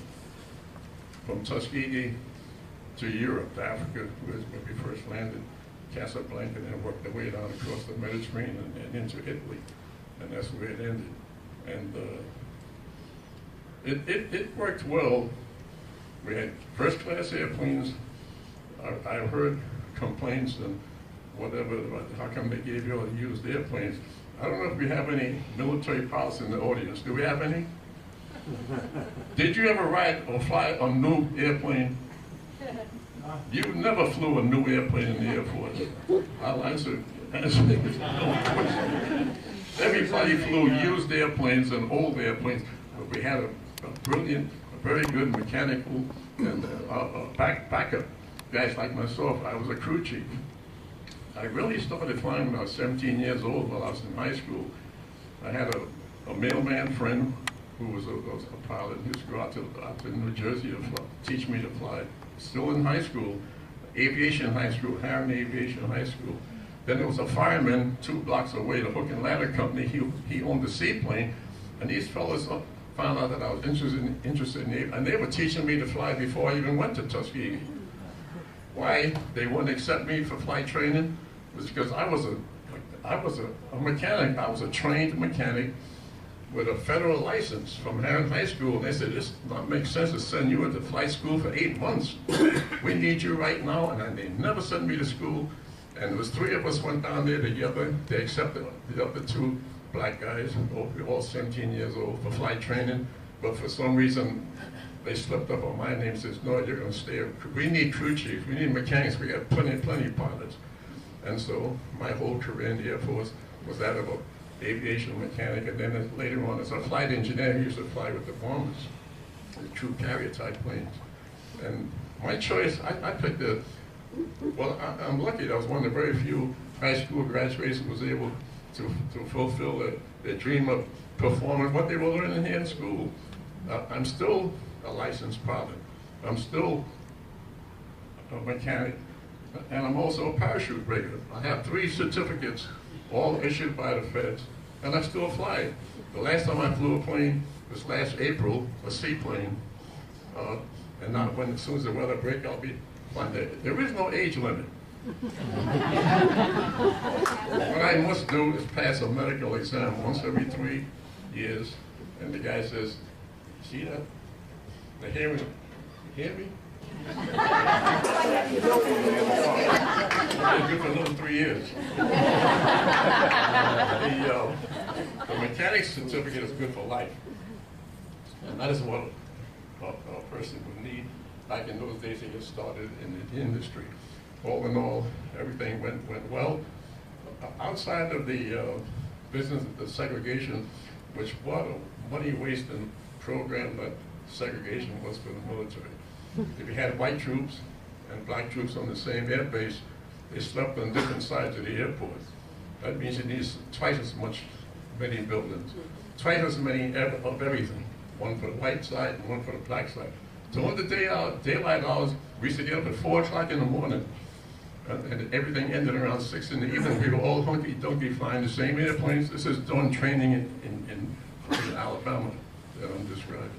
from Tuskegee to Europe, to Africa, where we first landed, Casablanca, and then worked our way down across the Mediterranean and into Italy, and that's where it ended. And it worked well. We had first-class airplanes. I heard complaints and whatever about how come they gave you all the used airplanes. I don't know if we have any military pilots in the audience. Do we have any? Did you ever ride or fly a new airplane? You never flew a new airplane in the Air Force. I'll answer no question. Everybody flew used airplanes and old airplanes, but we had a brilliant, a very good mechanical and backup guys like myself. I was a crew chief. I really started flying when I was 17 years old while I was in high school. I had a mailman friend who was a pilot, and he used to go out to New Jersey to teach me to fly. Still in high school, aviation high school, Harriman Aviation High School. Then there was a fireman 2 blocks away, the Hook and Ladder Company. He owned a seaplane, and these fellas found out that I was interested in it, and they were teaching me to fly before I even went to Tuskegee. Why they wouldn't accept me for flight training was because I was a mechanic. I was a trained mechanic with a federal license from Harriman High School, and they said, this does not make sense to send you into flight school for 8 months. We need you right now, and they never sent me to school. And there was 3 of us went down there together. They accepted the other 2 black guys, all 17 years old, for flight training, but for some reason, they slipped up on my name, says, no, you're gonna stay. We need crew chiefs, we need mechanics, we got plenty of pilots. And so my whole career in the Air Force was that of an aviation mechanic, and then later on as a flight engineer, I used to fly with the bombers, the troop carrier type planes. And my choice, I picked I'm lucky that I was one of the very few high school graduates who was able to fulfill their dream of performing what they were learning here in school. I'm still a licensed pilot. I'm still a mechanic, and I'm also a parachute breaker. I have 3 certificates, all issued by the feds, and I still fly. The last time I flew a plane was last April, a seaplane, and now as soon as the weather breaks, I'll be flying. There is no age limit. What I must do is pass a medical exam once every 3 years, and the guy says, see that? The hearing, you hear me? I've been good for another 3 years. The mechanics certificate is good for life. And that is what a person would need. Back in those days, they get started in the industry. all in all, everything went well. Outside of the business of the segregation, which what a money-wasting program that segregation was for the military. If you had white troops and black troops on the same air base, they slept on different sides of the airport. That means it needs twice as many buildings, twice as many of everything. One for the white side and one for the black side. So on the daylight hours, we used to get up at 4 o'clock in the morning, and everything ended around 6 in the evening. We were all hunky-dunky flying the same airplanes. This is doing training in Alabama that I'm describing.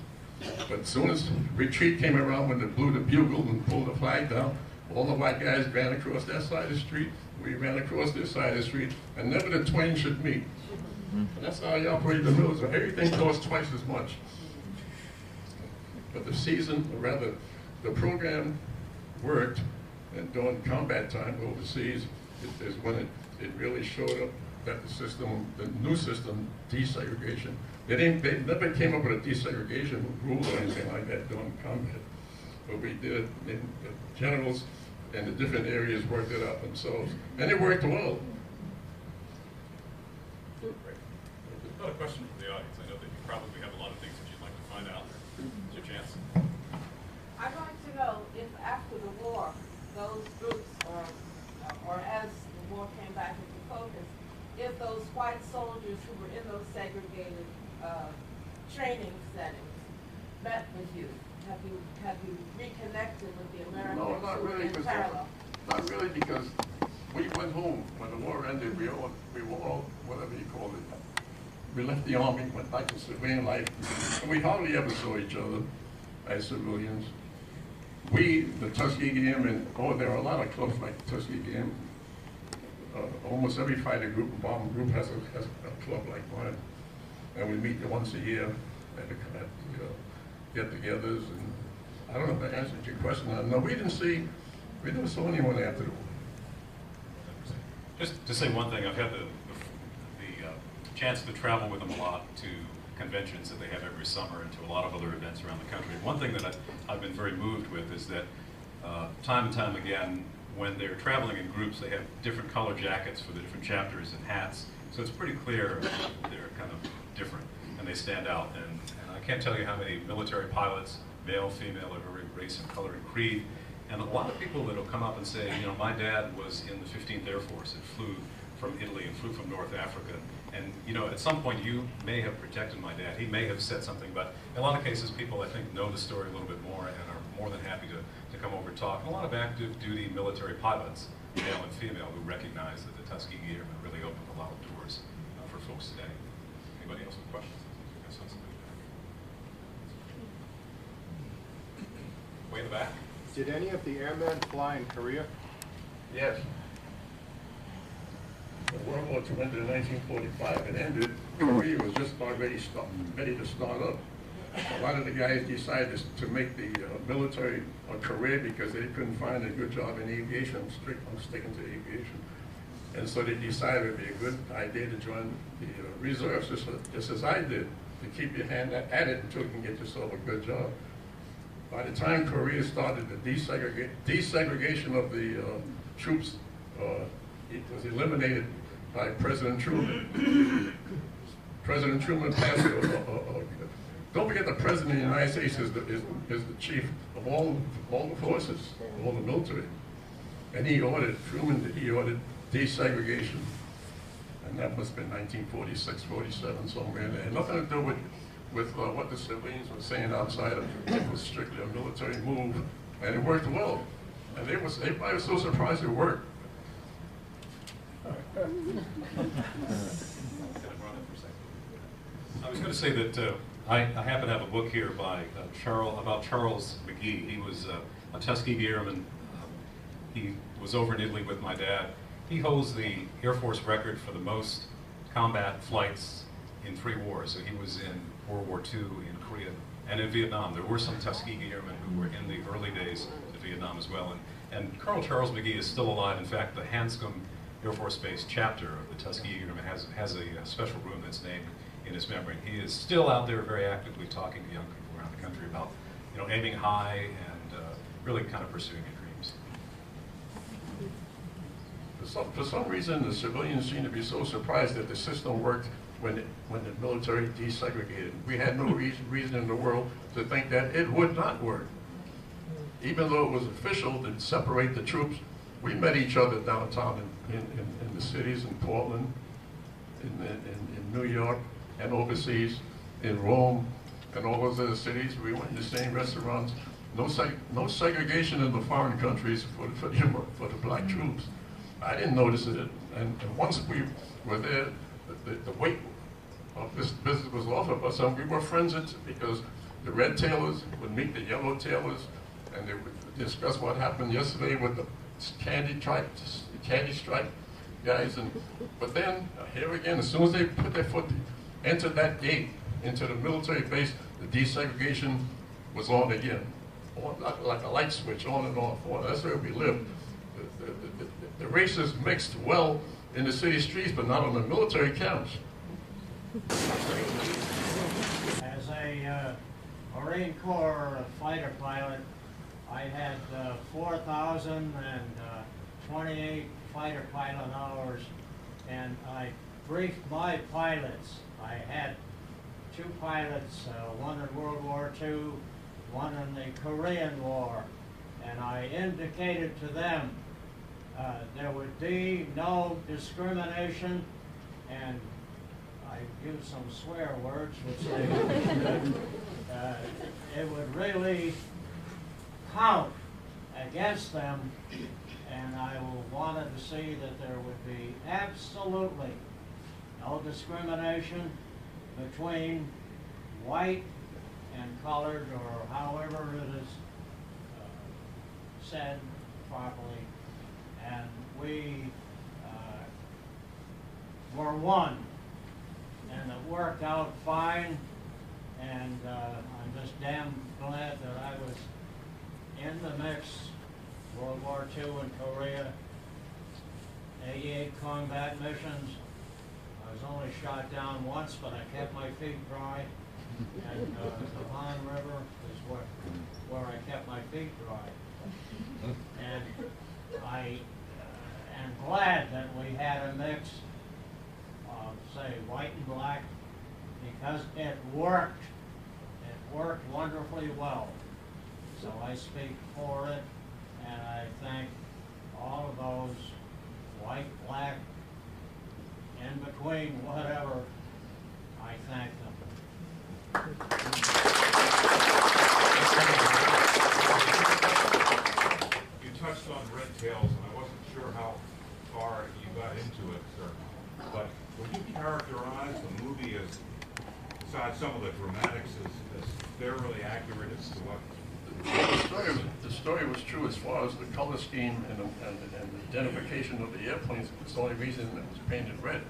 But as soon as retreat came around, when they blew the bugle and pulled the flag down, all the white guys ran across that side of the street, we ran across this side of the street, and never the twain should meet. And that's how you operate the military. Everything costs twice as much. But the season, or rather, the program worked, and during combat time overseas, is when it really showed up that the system, the new system, desegregation, they never came up with a desegregation rule or anything like that during combat. But we did, and the generals and the different areas worked it out themselves, and it worked well. Got a question from the audience. I know that you probably have a lot of things that you'd like to find out. It's your chance. I'd like to know if after the war, those groups, or as the war came back into focus, if those white soldiers who were in those segregated training settings met with you. Have you reconnected with the Americans No, not who were really, in parallel? not really, because we went home when the war ended. We were all, whatever you call it. We left the army, went back to civilian life, and we hardly ever saw each other as civilians. We, the Tuskegee Airmen, there are a lot of clubs like the Tuskegee Airmen. Almost every fighter group and bomber group has a club like mine, and we meet once a year at get-togethers. And I don't know if that answered your question. No, we never saw anyone after the war. Just to say one thing, I've had the chance to travel with them a lot to conventions that they have every summer and to a lot of other events around the country. One thing that I've been very moved with is that time and time again, when they're traveling in groups, they have different color jackets for the different chapters and hats. So it's pretty clear they're kind of different and they stand out. And I can't tell you how many military pilots, male, female, of every race and color and creed, and a lot of people that will come up and say, you know, my dad was in the 15th Air Force and flew from Italy and flew from North Africa. And, you know, at some point you may have protected my dad. He may have said something, but in a lot of cases people, I think, know the story a little bit more and are more than happy to come over and talk. And a lot of active duty military pilots, male and female, who recognize that the Tuskegee Airmen really opened a lot of doors for folks today. Anybody else with questions? I saw somebody back. Way in the back. Did any of the airmen fly in Korea? Yes. When World War II ended in 1945, it ended. Korea was just ready to start up. A lot of the guys decided to make the military a career because they couldn't find a good job in aviation. I'm sticking to aviation. And so they decided it would be a good idea to join the reserves, just as I did, to keep your hand at it until you can get yourself a good job. By the time Korea started, the desegregation of the troops, it was eliminated by President Truman. President Truman passed don't forget the President of the United States is the chief of all the forces, all the military. And Truman ordered desegregation. And that must have been 1946, 47, somewhere in there. Nothing to do with what the civilians were saying outside of it. It was strictly a military move, and it worked well. And everybody was so surprised it worked. I was going to say that I happen to have a book here by Charles McGee. He was a Tuskegee Airman. He was over in Italy with my dad. He holds the Air Force record for the most combat flights in 3 wars. So he was in World War II, in Korea, and in Vietnam. There were some Tuskegee Airmen who were in the early days of Vietnam as well. And Colonel Charles McGee is still alive. In fact, the Hanscom Air Force Base chapter of the Tuskegee Airmen has a special room that's named in his memory. He is still out there very actively talking to young people around the country about, you know, aiming high and really kind of pursuing your dreams. For some reason, the civilians seem to be so surprised that the system worked when the military desegregated. We had no reason in the world to think that it would not work. Even though it was official to separate the troops, we met each other downtown in the cities, in Portland, in New York, and overseas, in Rome, and all those other cities. We went in the same restaurants. No segregation in the foreign countries for the black troops. I didn't notice it, and once we were there, the weight of this business was off of us, and we were friends because the red tailors would meet the yellow tailors, and they would discuss what happened yesterday with the candy stripe guys. But then, here again, as soon as they put their foot, entered that gate into the military base, the desegregation was on again. Like a light switch, on and off. That's where we lived. The races mixed well in the city streets, but not on the military camps. As a Marine Corps fighter pilot, I had 4,028 fighter pilot hours, and I briefed my pilots. I had 2 pilots, one in World War II, one in the Korean War, and I indicated to them there would be no discrimination, and I used some swear words, which it would really count against them, and I wanted to see that there would be absolutely no discrimination between white and colored, or however it is said properly. And we were one, and it worked out fine, and I'm just damn glad that I was in the mix. World War II and Korea, 88 combat missions. I was only shot down once, but I kept my feet dry. And the Han River is where I kept my feet dry. And I am glad that we had a mix of, say, white and black, because it worked. It worked wonderfully well. So I speak for it, and I thank all of those, white, black, in between, whatever, I thank them. You touched on red tails, and I wasn't sure how far you got into it, sir. But would you characterize the movie as, besides some of the dramatics, as fairly accurate as to what? The story was true as far as the color scheme and the identification of the airplanes. It's the only reason it was painted red.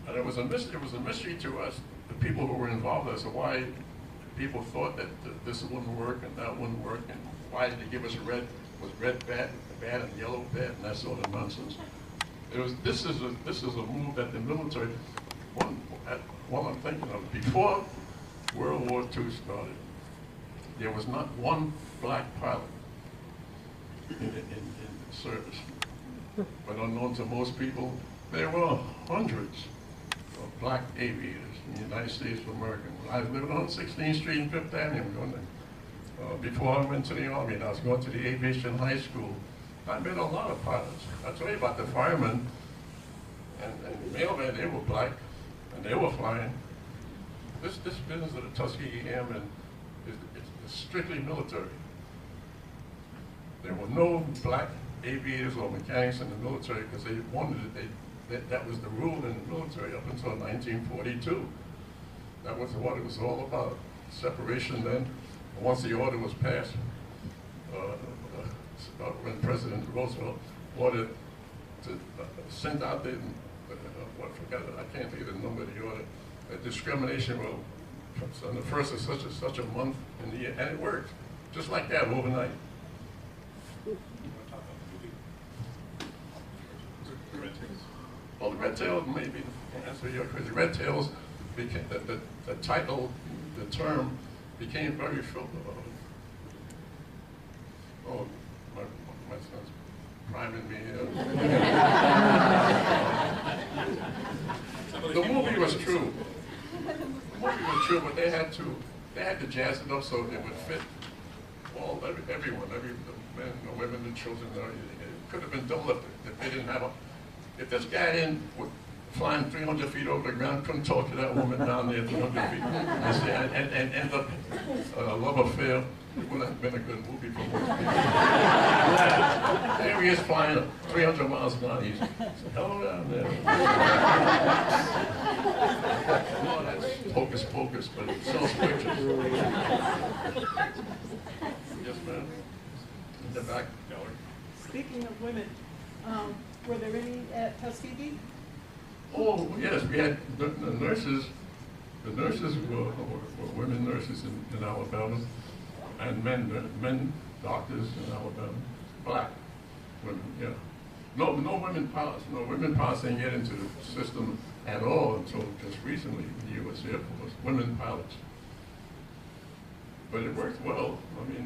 And it was a mystery to us, the people who were involved, as to why people thought that this wouldn't work and that wouldn't work, and why did they give us red? Was red bad and yellow bad, and that sort of nonsense. This is a move that the military. One I'm thinking of, before World War II started, there was not one black pilot in service. But unknown to most people, there were hundreds of black aviators in the United States of America. I was living on 16th Street and 5th Avenue. Before I went to the Army, and I was going to the aviation high school, I met a lot of pilots. I told you about the firemen and the mailmen. They were black, and they were flying. This business of the Tuskegee Airmen is strictly military. There were no black aviators or mechanics in the military because they wanted it. That was the rule in the military up until 1942. That was what it was all about. Separation then. And once the order was passed, when President Roosevelt ordered to send out the, I can't think of the number of the order, a discrimination rule on the first of such a month in the year, and it worked. Just like that, overnight. Well, the red tails, maybe, to answer your question, the red tails became, the title, the term became very my son's priming me. The movie was true. The movie was true, but they had to jazz it up so it would fit everyone, the men, the women, the children. It could have been dull if they didn't have if this guy flying 300 feet over the ground couldn't talk to that woman down there 300 feet and end up a love affair, it wouldn't have been a good movie for most people. Here he is flying 300 miles an hour. He's hello down there. Oh, that's hocus pocus, but it sells pictures. Yes, ma'am. In the back gallery. Speaking of women, were there any at Tuskegee? Oh, yes, we had the nurses. The nurses were women nurses in Alabama, and men doctors in Alabama, black women, yeah. No women pilots. No women pilots didn't get into the system at all until just recently in the U.S. Air Force, women pilots. But it worked well. I mean,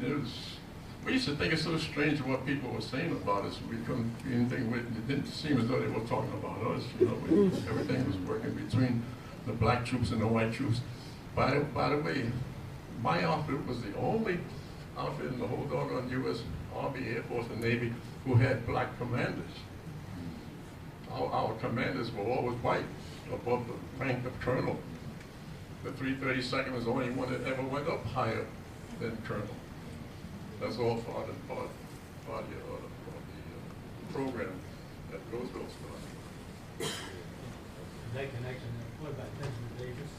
we used to think it's so strange what people were saying about us. We didn't think, it didn't seem as though they were talking about us. You know, everything was working between the black troops and the white troops. By the way, my outfit was the only outfit in the whole doggone U.S. Army, Air Force, and Navy who had black commanders. Our commanders were always white, above the rank of colonel. The 332nd was the only one that ever went up higher than colonel. That's all part of the program that Roosevelt started. That connection, what about Benjamin Davis?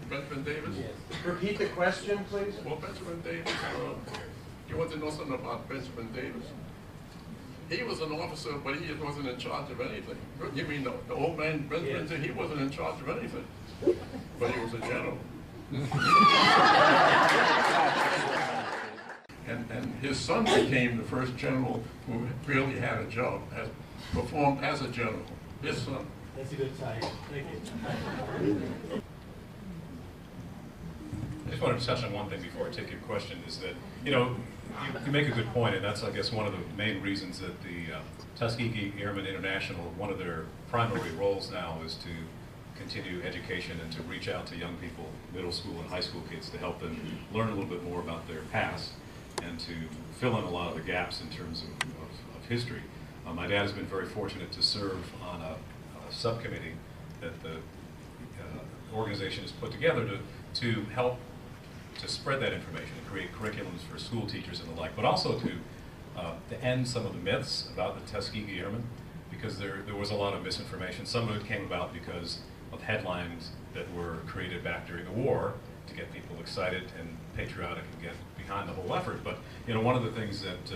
Benjamin Davis? Yes. Repeat the question, please. Well, Benjamin Davis, you want to know something about Benjamin Davis? He was an officer, but he wasn't in charge of anything. You mean the old man, Benjamin Davis, he wasn't in charge of anything, but he was a general. And his son became the first general who really had a job, performed as a general. His son. That's a good sign. Thank you. I just wanted to touch on one thing before I take your question, is that, you know, you make a good point, and that's, I guess, one of the main reasons that the Tuskegee Airmen International, one of their primary roles now is to continue education and to reach out to young people, middle school and high school kids, to help them learn a little bit more about their past and to fill in a lot of the gaps in terms of history. My dad has been very fortunate to serve on a subcommittee that the organization has put together to help to spread that information and create curriculums for school teachers and the like, but also to end some of the myths about the Tuskegee Airmen, because there was a lot of misinformation. Some of it came about because of headlines that were created back during the war to get people excited and patriotic and get behind the whole effort. But you know, one of the things that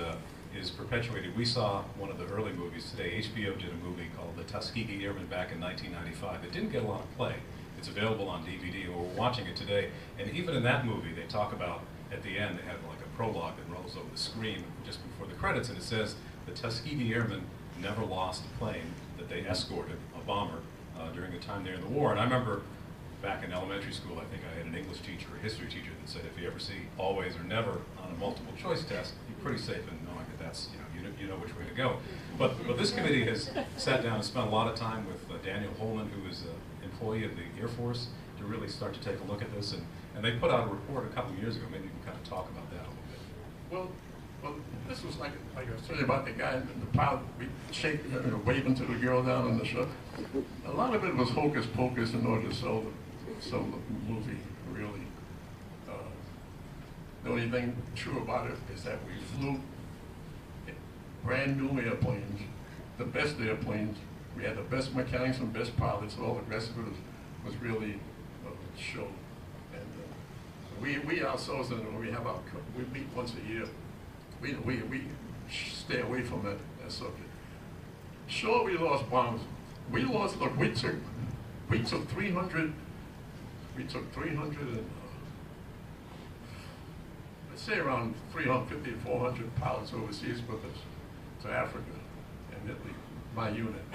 is perpetuated, we saw one of the early movies today. HBO did a movie called The Tuskegee Airmen back in 1995. It didn't get a lot of play. It's available on DVD, and we're watching it today. And even in that movie, they talk about, at the end, they have like a prologue that rolls over the screen just before the credits, and it says, the Tuskegee Airmen never lost a plane that they escorted, a bomber, during the time there in the war. And I remember back in elementary school, I think I had an English teacher, a history teacher, that said, if you ever see always or never on a multiple choice test, you're pretty safe in knowing that that's, you know which way to go. But this committee has sat down and spent a lot of time with Daniel Holman, who is an employee of the Air Force, to really start to take a look at this. And they put out a report a couple of years ago. Maybe you can kind of talk about that a little bit. Well, this was like I was telling you about the guy in the pilot, waving to the girl down on the ship. A lot of it was hocus pocus in order to sell the movie, really. The only thing true about it is that we flew brand new airplanes, the best airplanes. We had the best mechanics and best pilots. All the rest of it was really a show. And we ourselves, we meet once a year. We stay away from that subject. Sure, we lost bombs. We took 300, let's say around 350 to 400 pilots overseas with us to Africa and Italy, my unit,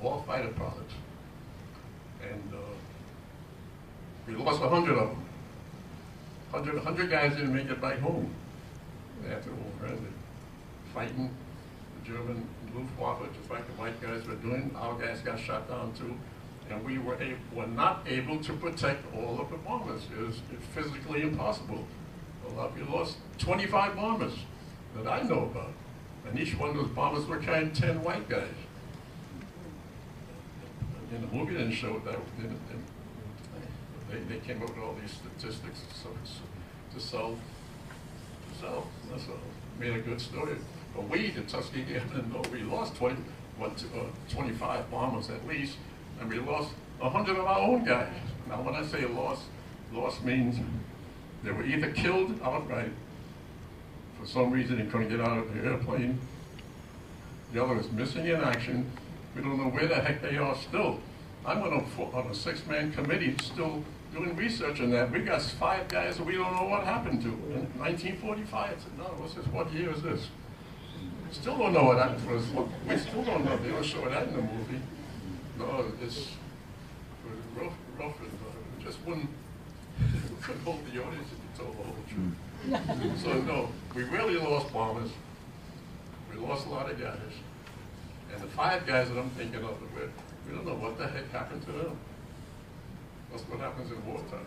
all fighter pilots. And we lost 100 of them. 100 guys didn't make it back home after the war ended, fighting German Luftwaffe, just like the white guys were doing. Our guys got shot down too. And we were not able to protect all of the bombers. It was physically impossible. We lost 25 bombers that I know about. And each one of those bombers were carrying 10 white guys. And the movie didn't show that. They came up with all these statistics to sell. That's all. Made a good story. But we, the Tuskegee Airmen, know we lost 25 bombers at least, and we lost 100 of our own guys. Now, when I say lost means they were either killed outright, for some reason they couldn't get out of the airplane. The other was missing in action. We don't know where the heck they are still. I'm on a 6-man committee still doing research on that. We got 5 guys that we don't know what happened to. In 1945, I said, no, what year is this? Still don't know what happened to us. We still don't know. They don't show that in the movie. No, it was rough and just couldn't hold the audience if you told the whole truth. So no, we really lost bombers. We lost a lot of guys. And the 5 guys that I'm thinking of, we don't know what the heck happened to them. That's what happens in wartime.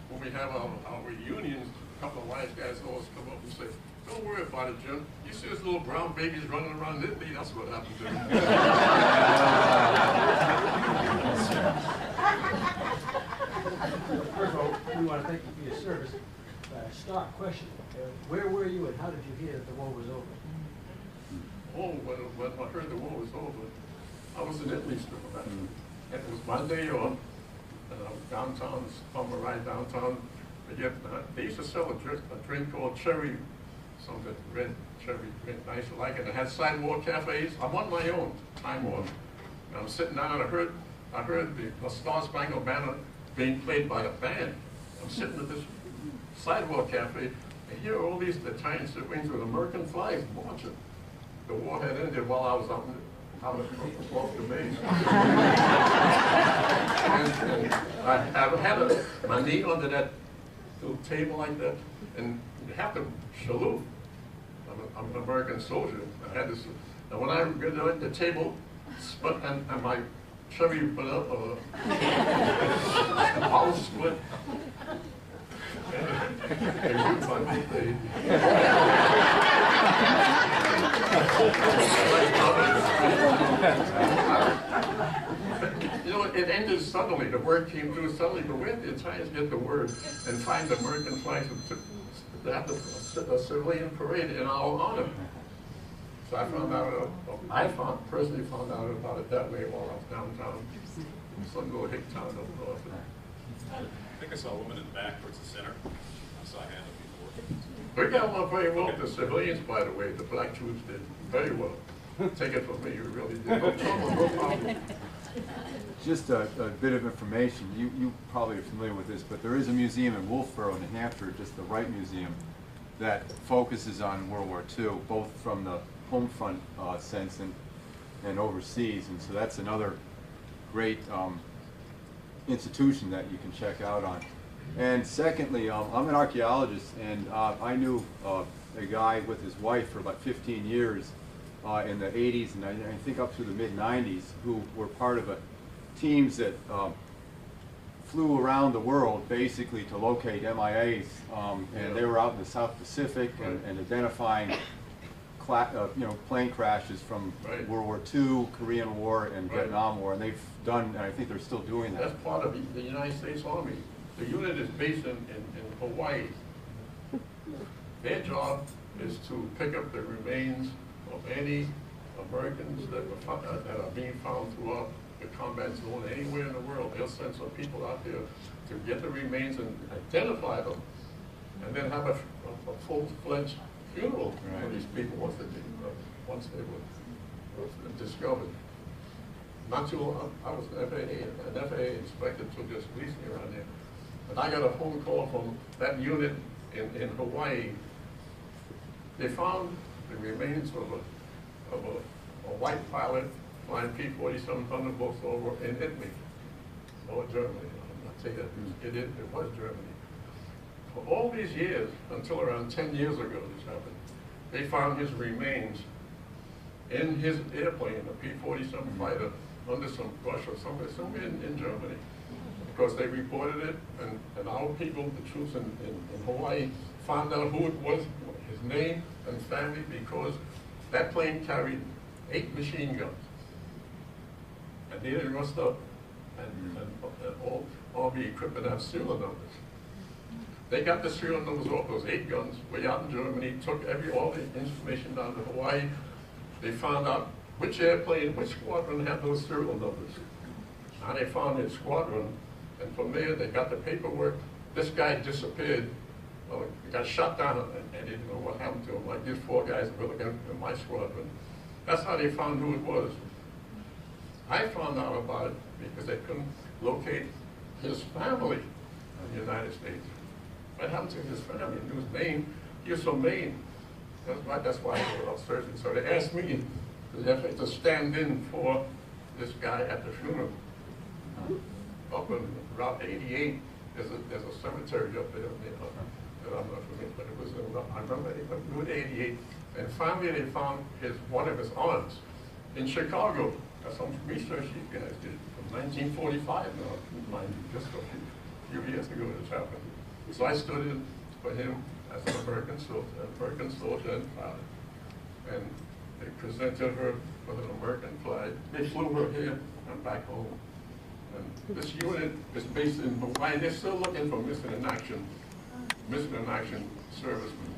When we have our reunions, a couple of wise guys always come up and say, don't worry about it, Jim. You see those little brown babies running around Italy? That's what happened to them. First of all, we want to thank you for your service. Start question. Where were you and how did you hear that the war was over? Oh, when I heard the war was over, I was in Italy still. And it was my day off. And I was downtown, somewhere right downtown. They used to sell a drink called cherry, something red, cherry, nice like it. It had sidewalk cafes. I'm on my own, Time Warner. And I'm sitting down and I heard the Star Spangled Banner being played by a band. I'm sitting at this sidewalk cafe and here all these Italians sitting with American flags marching. The war had ended while I was out off the base. and I had my knee under that little table like that, and you have to salute. I'm an American soldier. I had this, and when I got at the table, and my cherry went up, the bottle split. You know, it ended suddenly. The word came through suddenly, but when did the Italians get the word and find the American flags to have a civilian parade in our honor? So I found out, personally found out about it that way while I was downtown. Some little hick town up north. I think I saw a woman in the back towards the center. I saw a hand up before. We got along very well with the civilians, by the way. The black troops did very well. Take it from me, you really did. No trouble, no problem. Just a bit of information. You probably are familiar with this, but there is a museum in Wolfboro, New Hampshire, just the Wright Museum, that focuses on World War II, both from the home front sense and overseas. And so that's another great institution that you can check out on. And secondly, I'm an archaeologist, and I knew a guy with his wife for about 15 years in the 80s and I think up through the mid-90s, who were part of teams that flew around the world basically to locate MIAs, and they were out in the South Pacific and identifying plane crashes from World War II, Korean War, and Vietnam War, and they've done, and I think they're still doing that. That's part of the United States Army. The unit is based in Hawaii. Their job is to pick up the remains of any Americans that are being found throughout the combat zone anywhere in the world. They'll send some people out there to get the remains and identify them, and then have a full-fledged funeral for these people once they were discovered. Not too long, I was an FAA inspector till just recently around there. And I got a phone call from that unit in Hawaii. They found the remains of a white pilot flying P-47 Thunderbolts over in Italy, or Germany. I'm not saying that it was Germany. For all these years, until around 10 years ago this happened, they found his remains in his airplane, a P-47 fighter, under some brush or somewhere in Germany. Because they reported it, and our people, the troops in Hawaii, found out who it was, his name and family, because that plane carried 8 machine guns. And they didn't rust up, and all the equipment have serial numbers. They got the serial numbers off those 8 guns way out in Germany, took all the information down to Hawaii. They found out which airplane, which squadron had those serial numbers. Now they found their squadron, and from there they got the paperwork. This guy disappeared. He got shot down, and they didn't know what happened to him. Like these 4 guys were looking in my squadron. That's how they found who it was. I found out about it because they couldn't locate his family in the United States. What happened to his family? He was Maine. He was from Maine. That's why they were searching. So they asked me to stand in for this guy at the funeral. Up in Route 88, there's a cemetery up there. That I'm not familiar, but it was. I remember they went Route 88, and finally they found one of his aunts in Chicago. That's some research you guys did from 1945 now, just a few years ago this happened. So I stood in for him as an American soldier and pilot. And they presented her with an American flag. They flew her here and back home. And this unit is based in Hawaii. They're still looking for missing in action servicemen.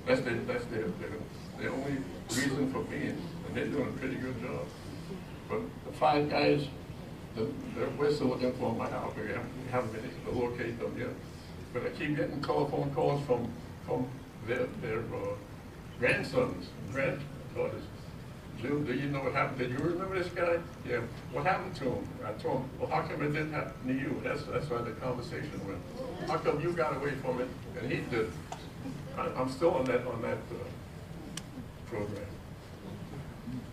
That's their only reason for being, and they're doing a pretty good job. But the 5 guys, we're still looking for them. We haven't been able to locate them yet. But I keep getting telephone calls from their grandsons, granddaughters. Jim, do you know what happened? Did you remember this guy? Yeah. What happened to him? I told him, well, how come it didn't happen to you? That's why the conversation went. How come you got away from it and he did? I'm still on that program.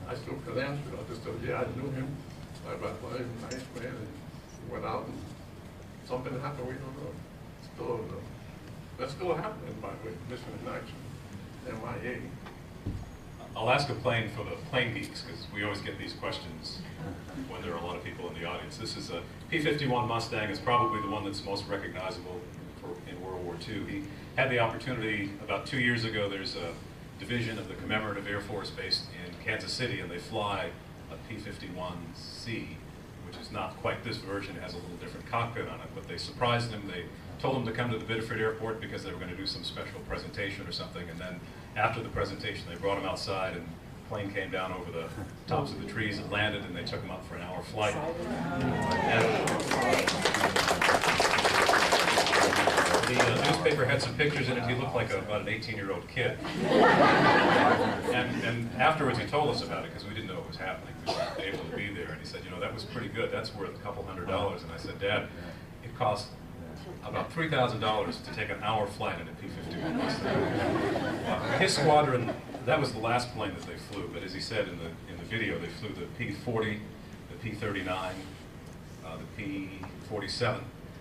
I still could answer it. I just said, yeah, I knew him. I was a nice man, and he went out and something happened. We don't know. Still don't know. That's still happening, by the way. Missing in action. MIA. I'll ask a plane for the plane geeks, because we always get these questions when there are a lot of people in the audience. This is a P-51 Mustang. It's probably the one that's most recognizable in World War II. He had the opportunity about 2 years ago. There's a division of the Commemorative Air Force based in Kansas City, and they fly a P-51C, which is not quite this version. It has a little different cockpit on it, but they surprised him. They told him to come to the Biddeford Airport because they were going to do some special presentation or something, and then after the presentation they brought him outside, and the plane came down over the tops of the trees and landed, and they took him up for an hour flight. The newspaper had some pictures in it. He looked like about an 18-year-old kid. And afterwards he told us about it because we didn't know what was happening. We weren't able to be there. And he said, you know, that was pretty good. That's worth a couple $100s. And I said, Dad, it cost about $3,000 to take an hour flight in a P-51 Mustang. His squadron, that was the last plane that they flew. But as he said in the video, they flew the P-40, the P-39, the P-47.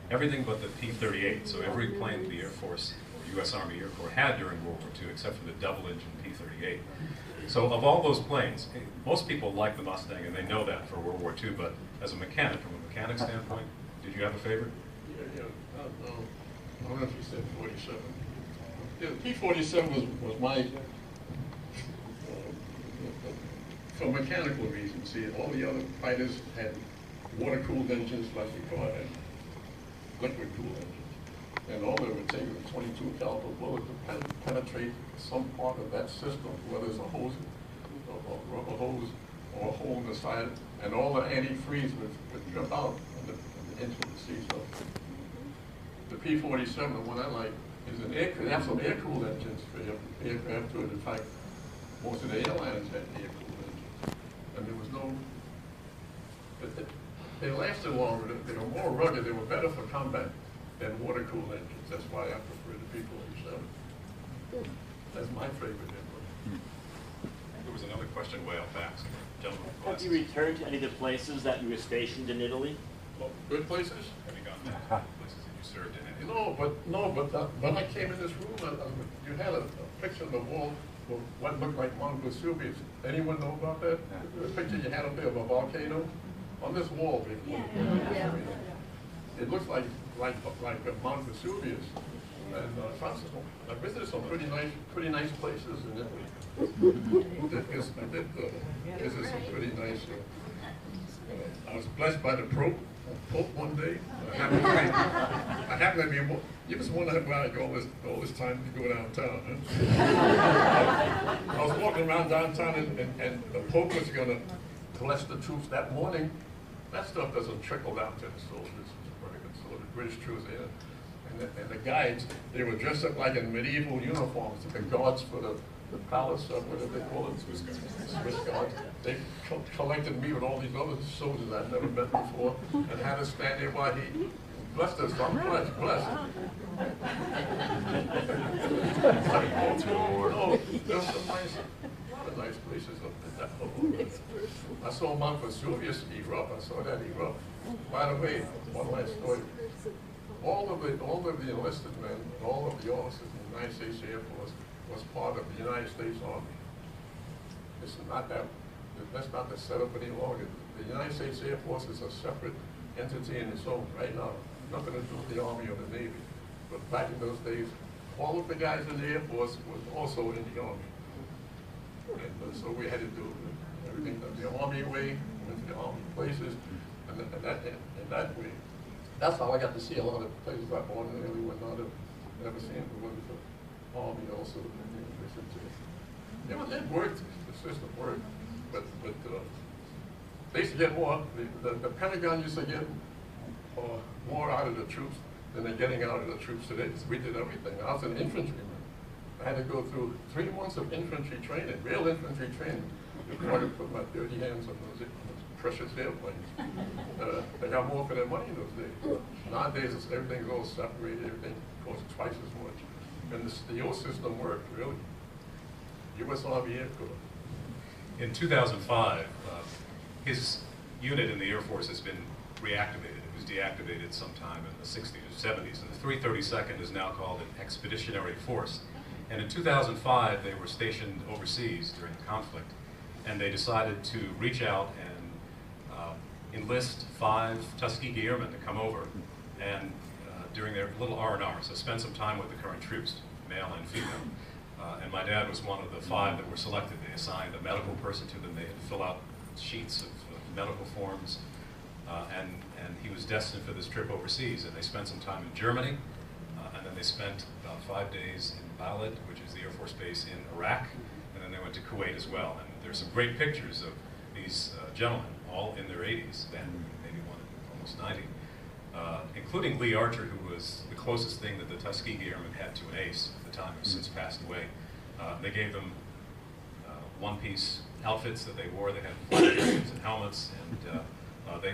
Everything but the P-38, so every plane the Air Force or U.S. Army Air Corps had during World War II, except for the double-engine P-38. So of all those planes, most people like the Mustang, and they know that for World War II, but as a mechanic, from a mechanic standpoint, did you have a favorite? Yeah. I don't know if you said 47. Yeah, the P-47 was my, for mechanical reasons. See, all the other fighters had water-cooled engines like the car had. Liquid-cooled engines. And all they would take was a 22 caliber bullet to penetrate some part of that system, whether it's a hose, a rubber hose, or a hole in the side, and all the antifreeze would jump out into the sea. So the P-47, the one I like, is they have some air-cooled engines for aircraft too. In fact, most of the airlines had air-cooled engines. And there was no, they lasted longer, they were more rugged, they were better for combat than water-cooled engines. That's why I prefer the P-47. That's my favorite engine. There was another question way up back. Gentlemen, have you returned to any of the places that you were stationed in Italy? Well, good places? Have you gone back to places that you served in? No, but when I came in this room, you had a picture on the wall what looked like Mount Vesuvius. Anyone know about that? The picture you had up there of a volcano? On this wall, it looks like Mount Vesuvius. And I visited some pretty nice places in Italy. I did visit some pretty nice. I was blessed by the Pope one day. I happened to be. You just wonder where I go all this time to go downtown. Huh? I was walking around downtown, and the Pope was going to bless the troops that morning. That stuff doesn't trickle down to the soldiers. So the British troops there. And the guides, they were dressed up like in medieval uniforms, the guards for the palace, or whatever they call it, Swiss guards. They collected me with all these other soldiers I'd never met before, and had us stand there while he blessed us. I'm blessed. Oh, there's some a lot of nice places up in that whole. I saw Mount Vesuvius erupt. I saw that erupt. By the way, one last story. All of the enlisted men, all of the officers in the United States Air Force was part of the United States Army. It's not that, that's not the setup any longer. The United States Air Force is a separate entity in its own right now. Nothing to do with the Army or the Navy. But back in those days, all of the guys in the Air Force was also in the Army. And so we had to do everything the Army way, went to the Army places, and that way. That's how I got to see a lot of places I ordinarily would not have never seen. It wasn't the Army also. It worked, the system worked, but they used to get more, the Pentagon used to get more out of the troops than they're getting out of the troops today. We did everything. I was an infantryman. I had to go through 3 months of infantry training, real infantry training, before I could put my dirty hands on those precious airplanes. They got more for their money in those days. Nowadays, everything's all separated, everything costs twice as much. And the old system worked, really. U.S. Army Air Corps. In 2005, his unit in the Air Force has been reactivated. It was deactivated sometime in the 60s or 70s, and the 332nd is now called an expeditionary force. And in 2005, they were stationed overseas during the conflict, and they decided to reach out and enlist 5 Tuskegee Airmen to come over and during their little R&R, so spend some time with the current troops, male and female. And my dad was one of the 5 that were selected. They assigned a medical person to them. They had to fill out sheets of medical forms, and he was destined for this trip overseas. And they spent some time in Germany, and then they spent about 5 days in Balad, which is the Air Force base in Iraq, and then they went to Kuwait as well. And there's some great pictures of these gentlemen, all in their 80s, then maybe one almost 90, including Lee Archer, who was the closest thing that the Tuskegee Airmen had to an ace at the time, who's since passed away. They gave them one-piece outfits that they wore. They had earrings and helmets, and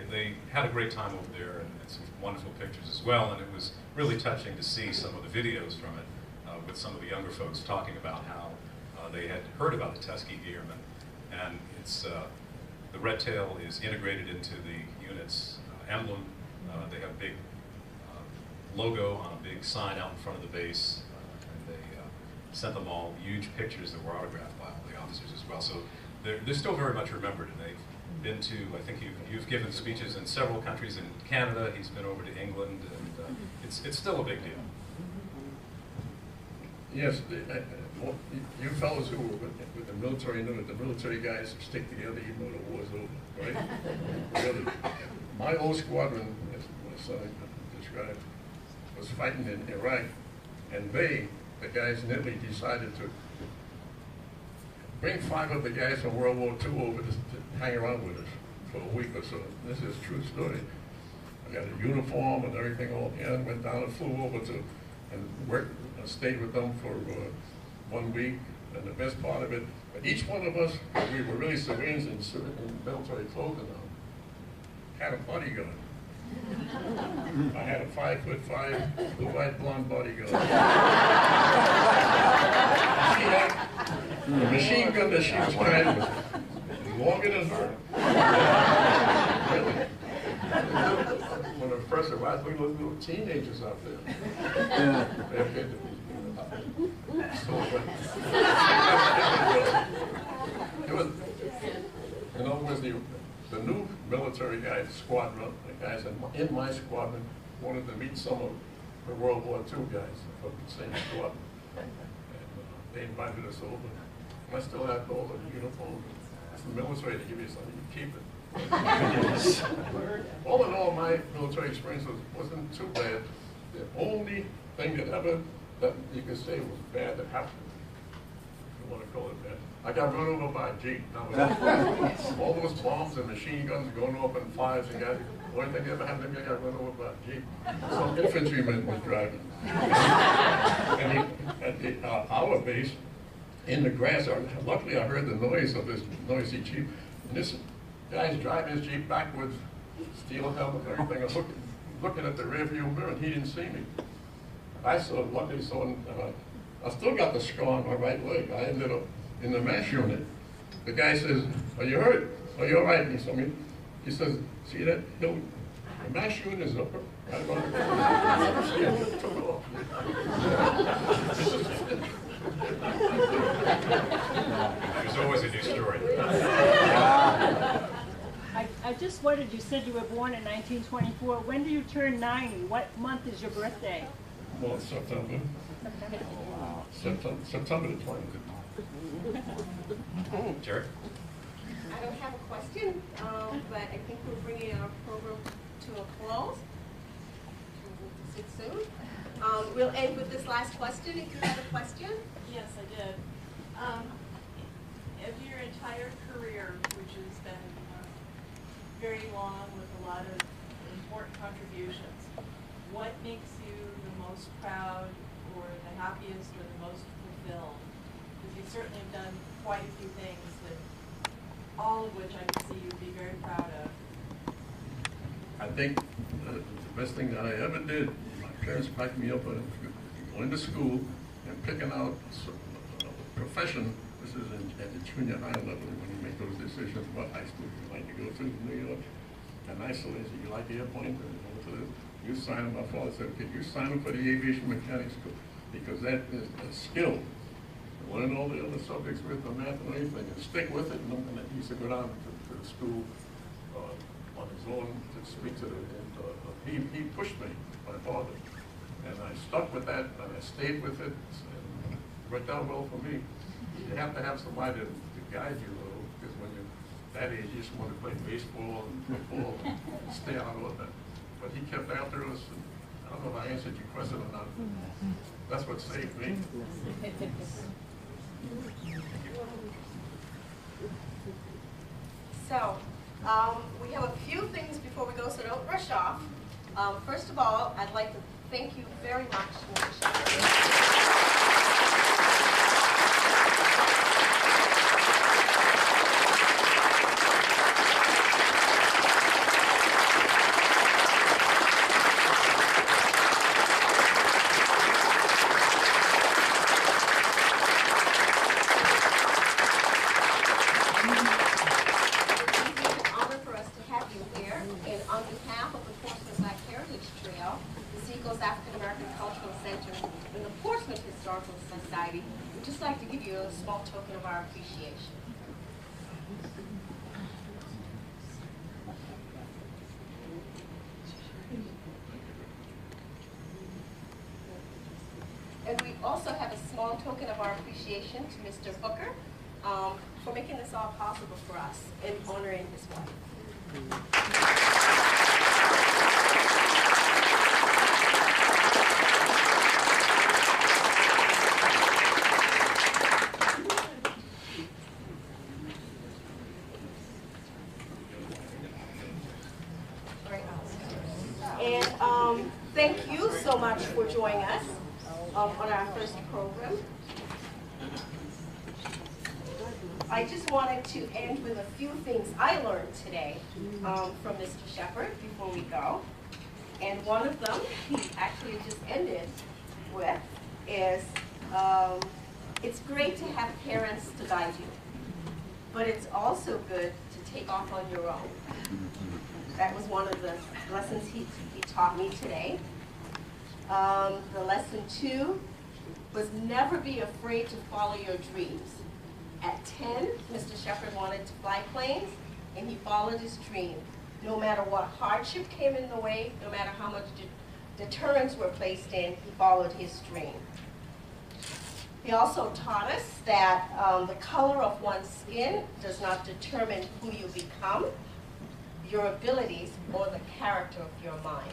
they had a great time over there, and some wonderful pictures as well. And it was really touching to see some of the videos from it with some of the younger folks talking about how they had heard about the Tuskegee Airmen. And it's the red tail is integrated into the unit's emblem. They have a big logo on a big sign out in front of the base, and they sent them all huge pictures that were autographed by all the officers as well. So they're still very much remembered, and they've been to, I think you've given speeches in several countries in Canada. He's been over to England, and it's still a big deal. Yes, you fellows who were with the military know that the military guys stick together even though the war's over, right? Really. My old squadron, as my son described, was fighting in Iraq, and the guys in Italy, decided to bring 5 of the guys from World War II over to hang around with us for a week or so. This is a true story. I got a uniform and everything all together, went down and flew over to, and worked, stayed with them for 1 week. And the best part of it, but each one of us, we were really civilians in military clothing on, had a bodyguard. I had a 5'5", blue-eyed blonde bodyguard. The machine gun that she was carrying was longer than her. Really. When I first arrived, we were little teenagers out there. It was, in other words, the new military guys, squadron, the guys in my squadron wanted to meet some of the World War II guys from the same squadron. And they invited us over. And I still have all the uniforms. It's the military to give you something, you keep it. All in all, my military experience wasn't too bad. The only thing that you could say was bad that happened, if you want to call it bad, I got run over by a Jeep. Now, all those bombs and machine guns going off in fires and guys, the only thing that ever happened to me, I got run over by a Jeep. Some infantryman was driving. And at our base, in the grass, luckily I heard the noise of this noisy Jeep. And this guy's driving his Jeep backwards, steel helmet and everything. I'm looking at the rearview mirror, and he didn't see me. I luckily saw him. I still got the scar on my right leg. I ended up in the MASH unit. The guy says, "Are you hurt? Are you all right?" And he says, "See that hill? The MASH unit is up right on the took off." There's always a new story. I just wondered, you said you were born in 1924. When do you turn 90? What month is your birthday? Well, September. September the 20th. Jerry? I don't have a question, but I think we're bringing our program to a close. We'll sit soon. We'll end with this last question, if you have a question. Yes, I did. Of your entire career, which has been very long with a lot of important contributions, what makes you the most proud or the happiest or the most fulfilled? Because you certainly have done quite a few things that, all of which I can see you'd be very proud of. I think the best thing that I ever did, my parents packed me up going to school and picking out a profession. This is at the junior high level when you make those decisions what high school you like to go to in New York. And I said, "You like airplanes?" You sign up. My father said, "Okay, you sign up for the aviation mechanics school because that is a skill. Learn all the other subjects with the math and everything, and stick with it." And he used to go down to the school on his own to speak to the. He pushed me, my father, and I stuck with that, and I stayed with it, and it worked out well for me. You have to have somebody to guide you, though, because when you're that age, you just want to play baseball and football and stay out of it. But he kept after us, and I don't know if I answered your question or not. That's what saved me. So, we have a few things before we go, so don't rush off. First of all, I'd like to thank you very much, Mr. Sheppard. We'd just like to give you a small token of our appreciation. And we also have a small token of our appreciation to Mr. Booker for making this all possible for us and honoring his wife. Thank you so much for joining us on our first program. I just wanted to end with a few things I learned today from Mr. Sheppard before we go. And one of them he actually just ended with is, it's great to have parents to guide you, but it's also good to take off on your own. That was one of the lessons he taught me today. The lesson 2 was never be afraid to follow your dreams. At 10, Mr. Sheppard wanted to fly planes, and he followed his dream. No matter what hardship came in the way, no matter how much deterrents were placed in, he followed his dream. He also taught us that the color of one's skin does not determine who you become, your abilities, or the character of your mind.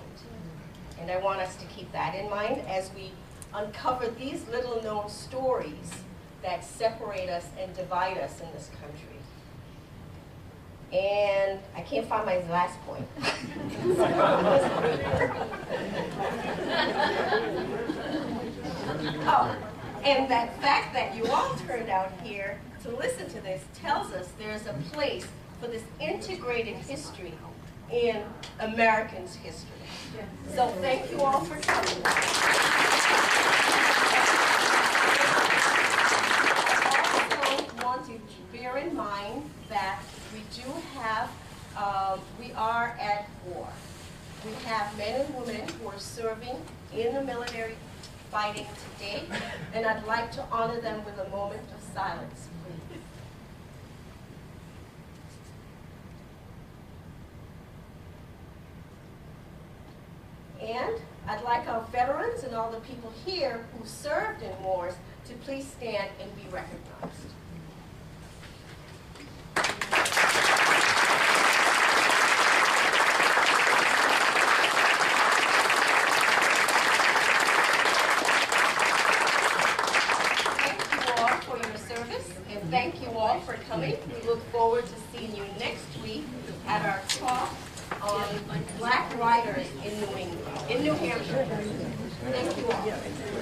And I want us to keep that in mind as we uncover these little known stories that separate us and divide us in this country. And I can't find my last point. Oh, and that fact that you all turned out here to listen to this tells us there's a place for this integrated history in Americans' history. So thank you all for coming. I also want to bear in mind that we do have, we are at war. We have men and women who are serving in the military fighting today, and I'd like to honor them with a moment of silence, please. And I'd like our veterans and all the people here who served in wars to please stand and be recognized. Thank you all for coming. We look forward to seeing you next week at our talk on Black Riders in New Hampshire. Thank you all.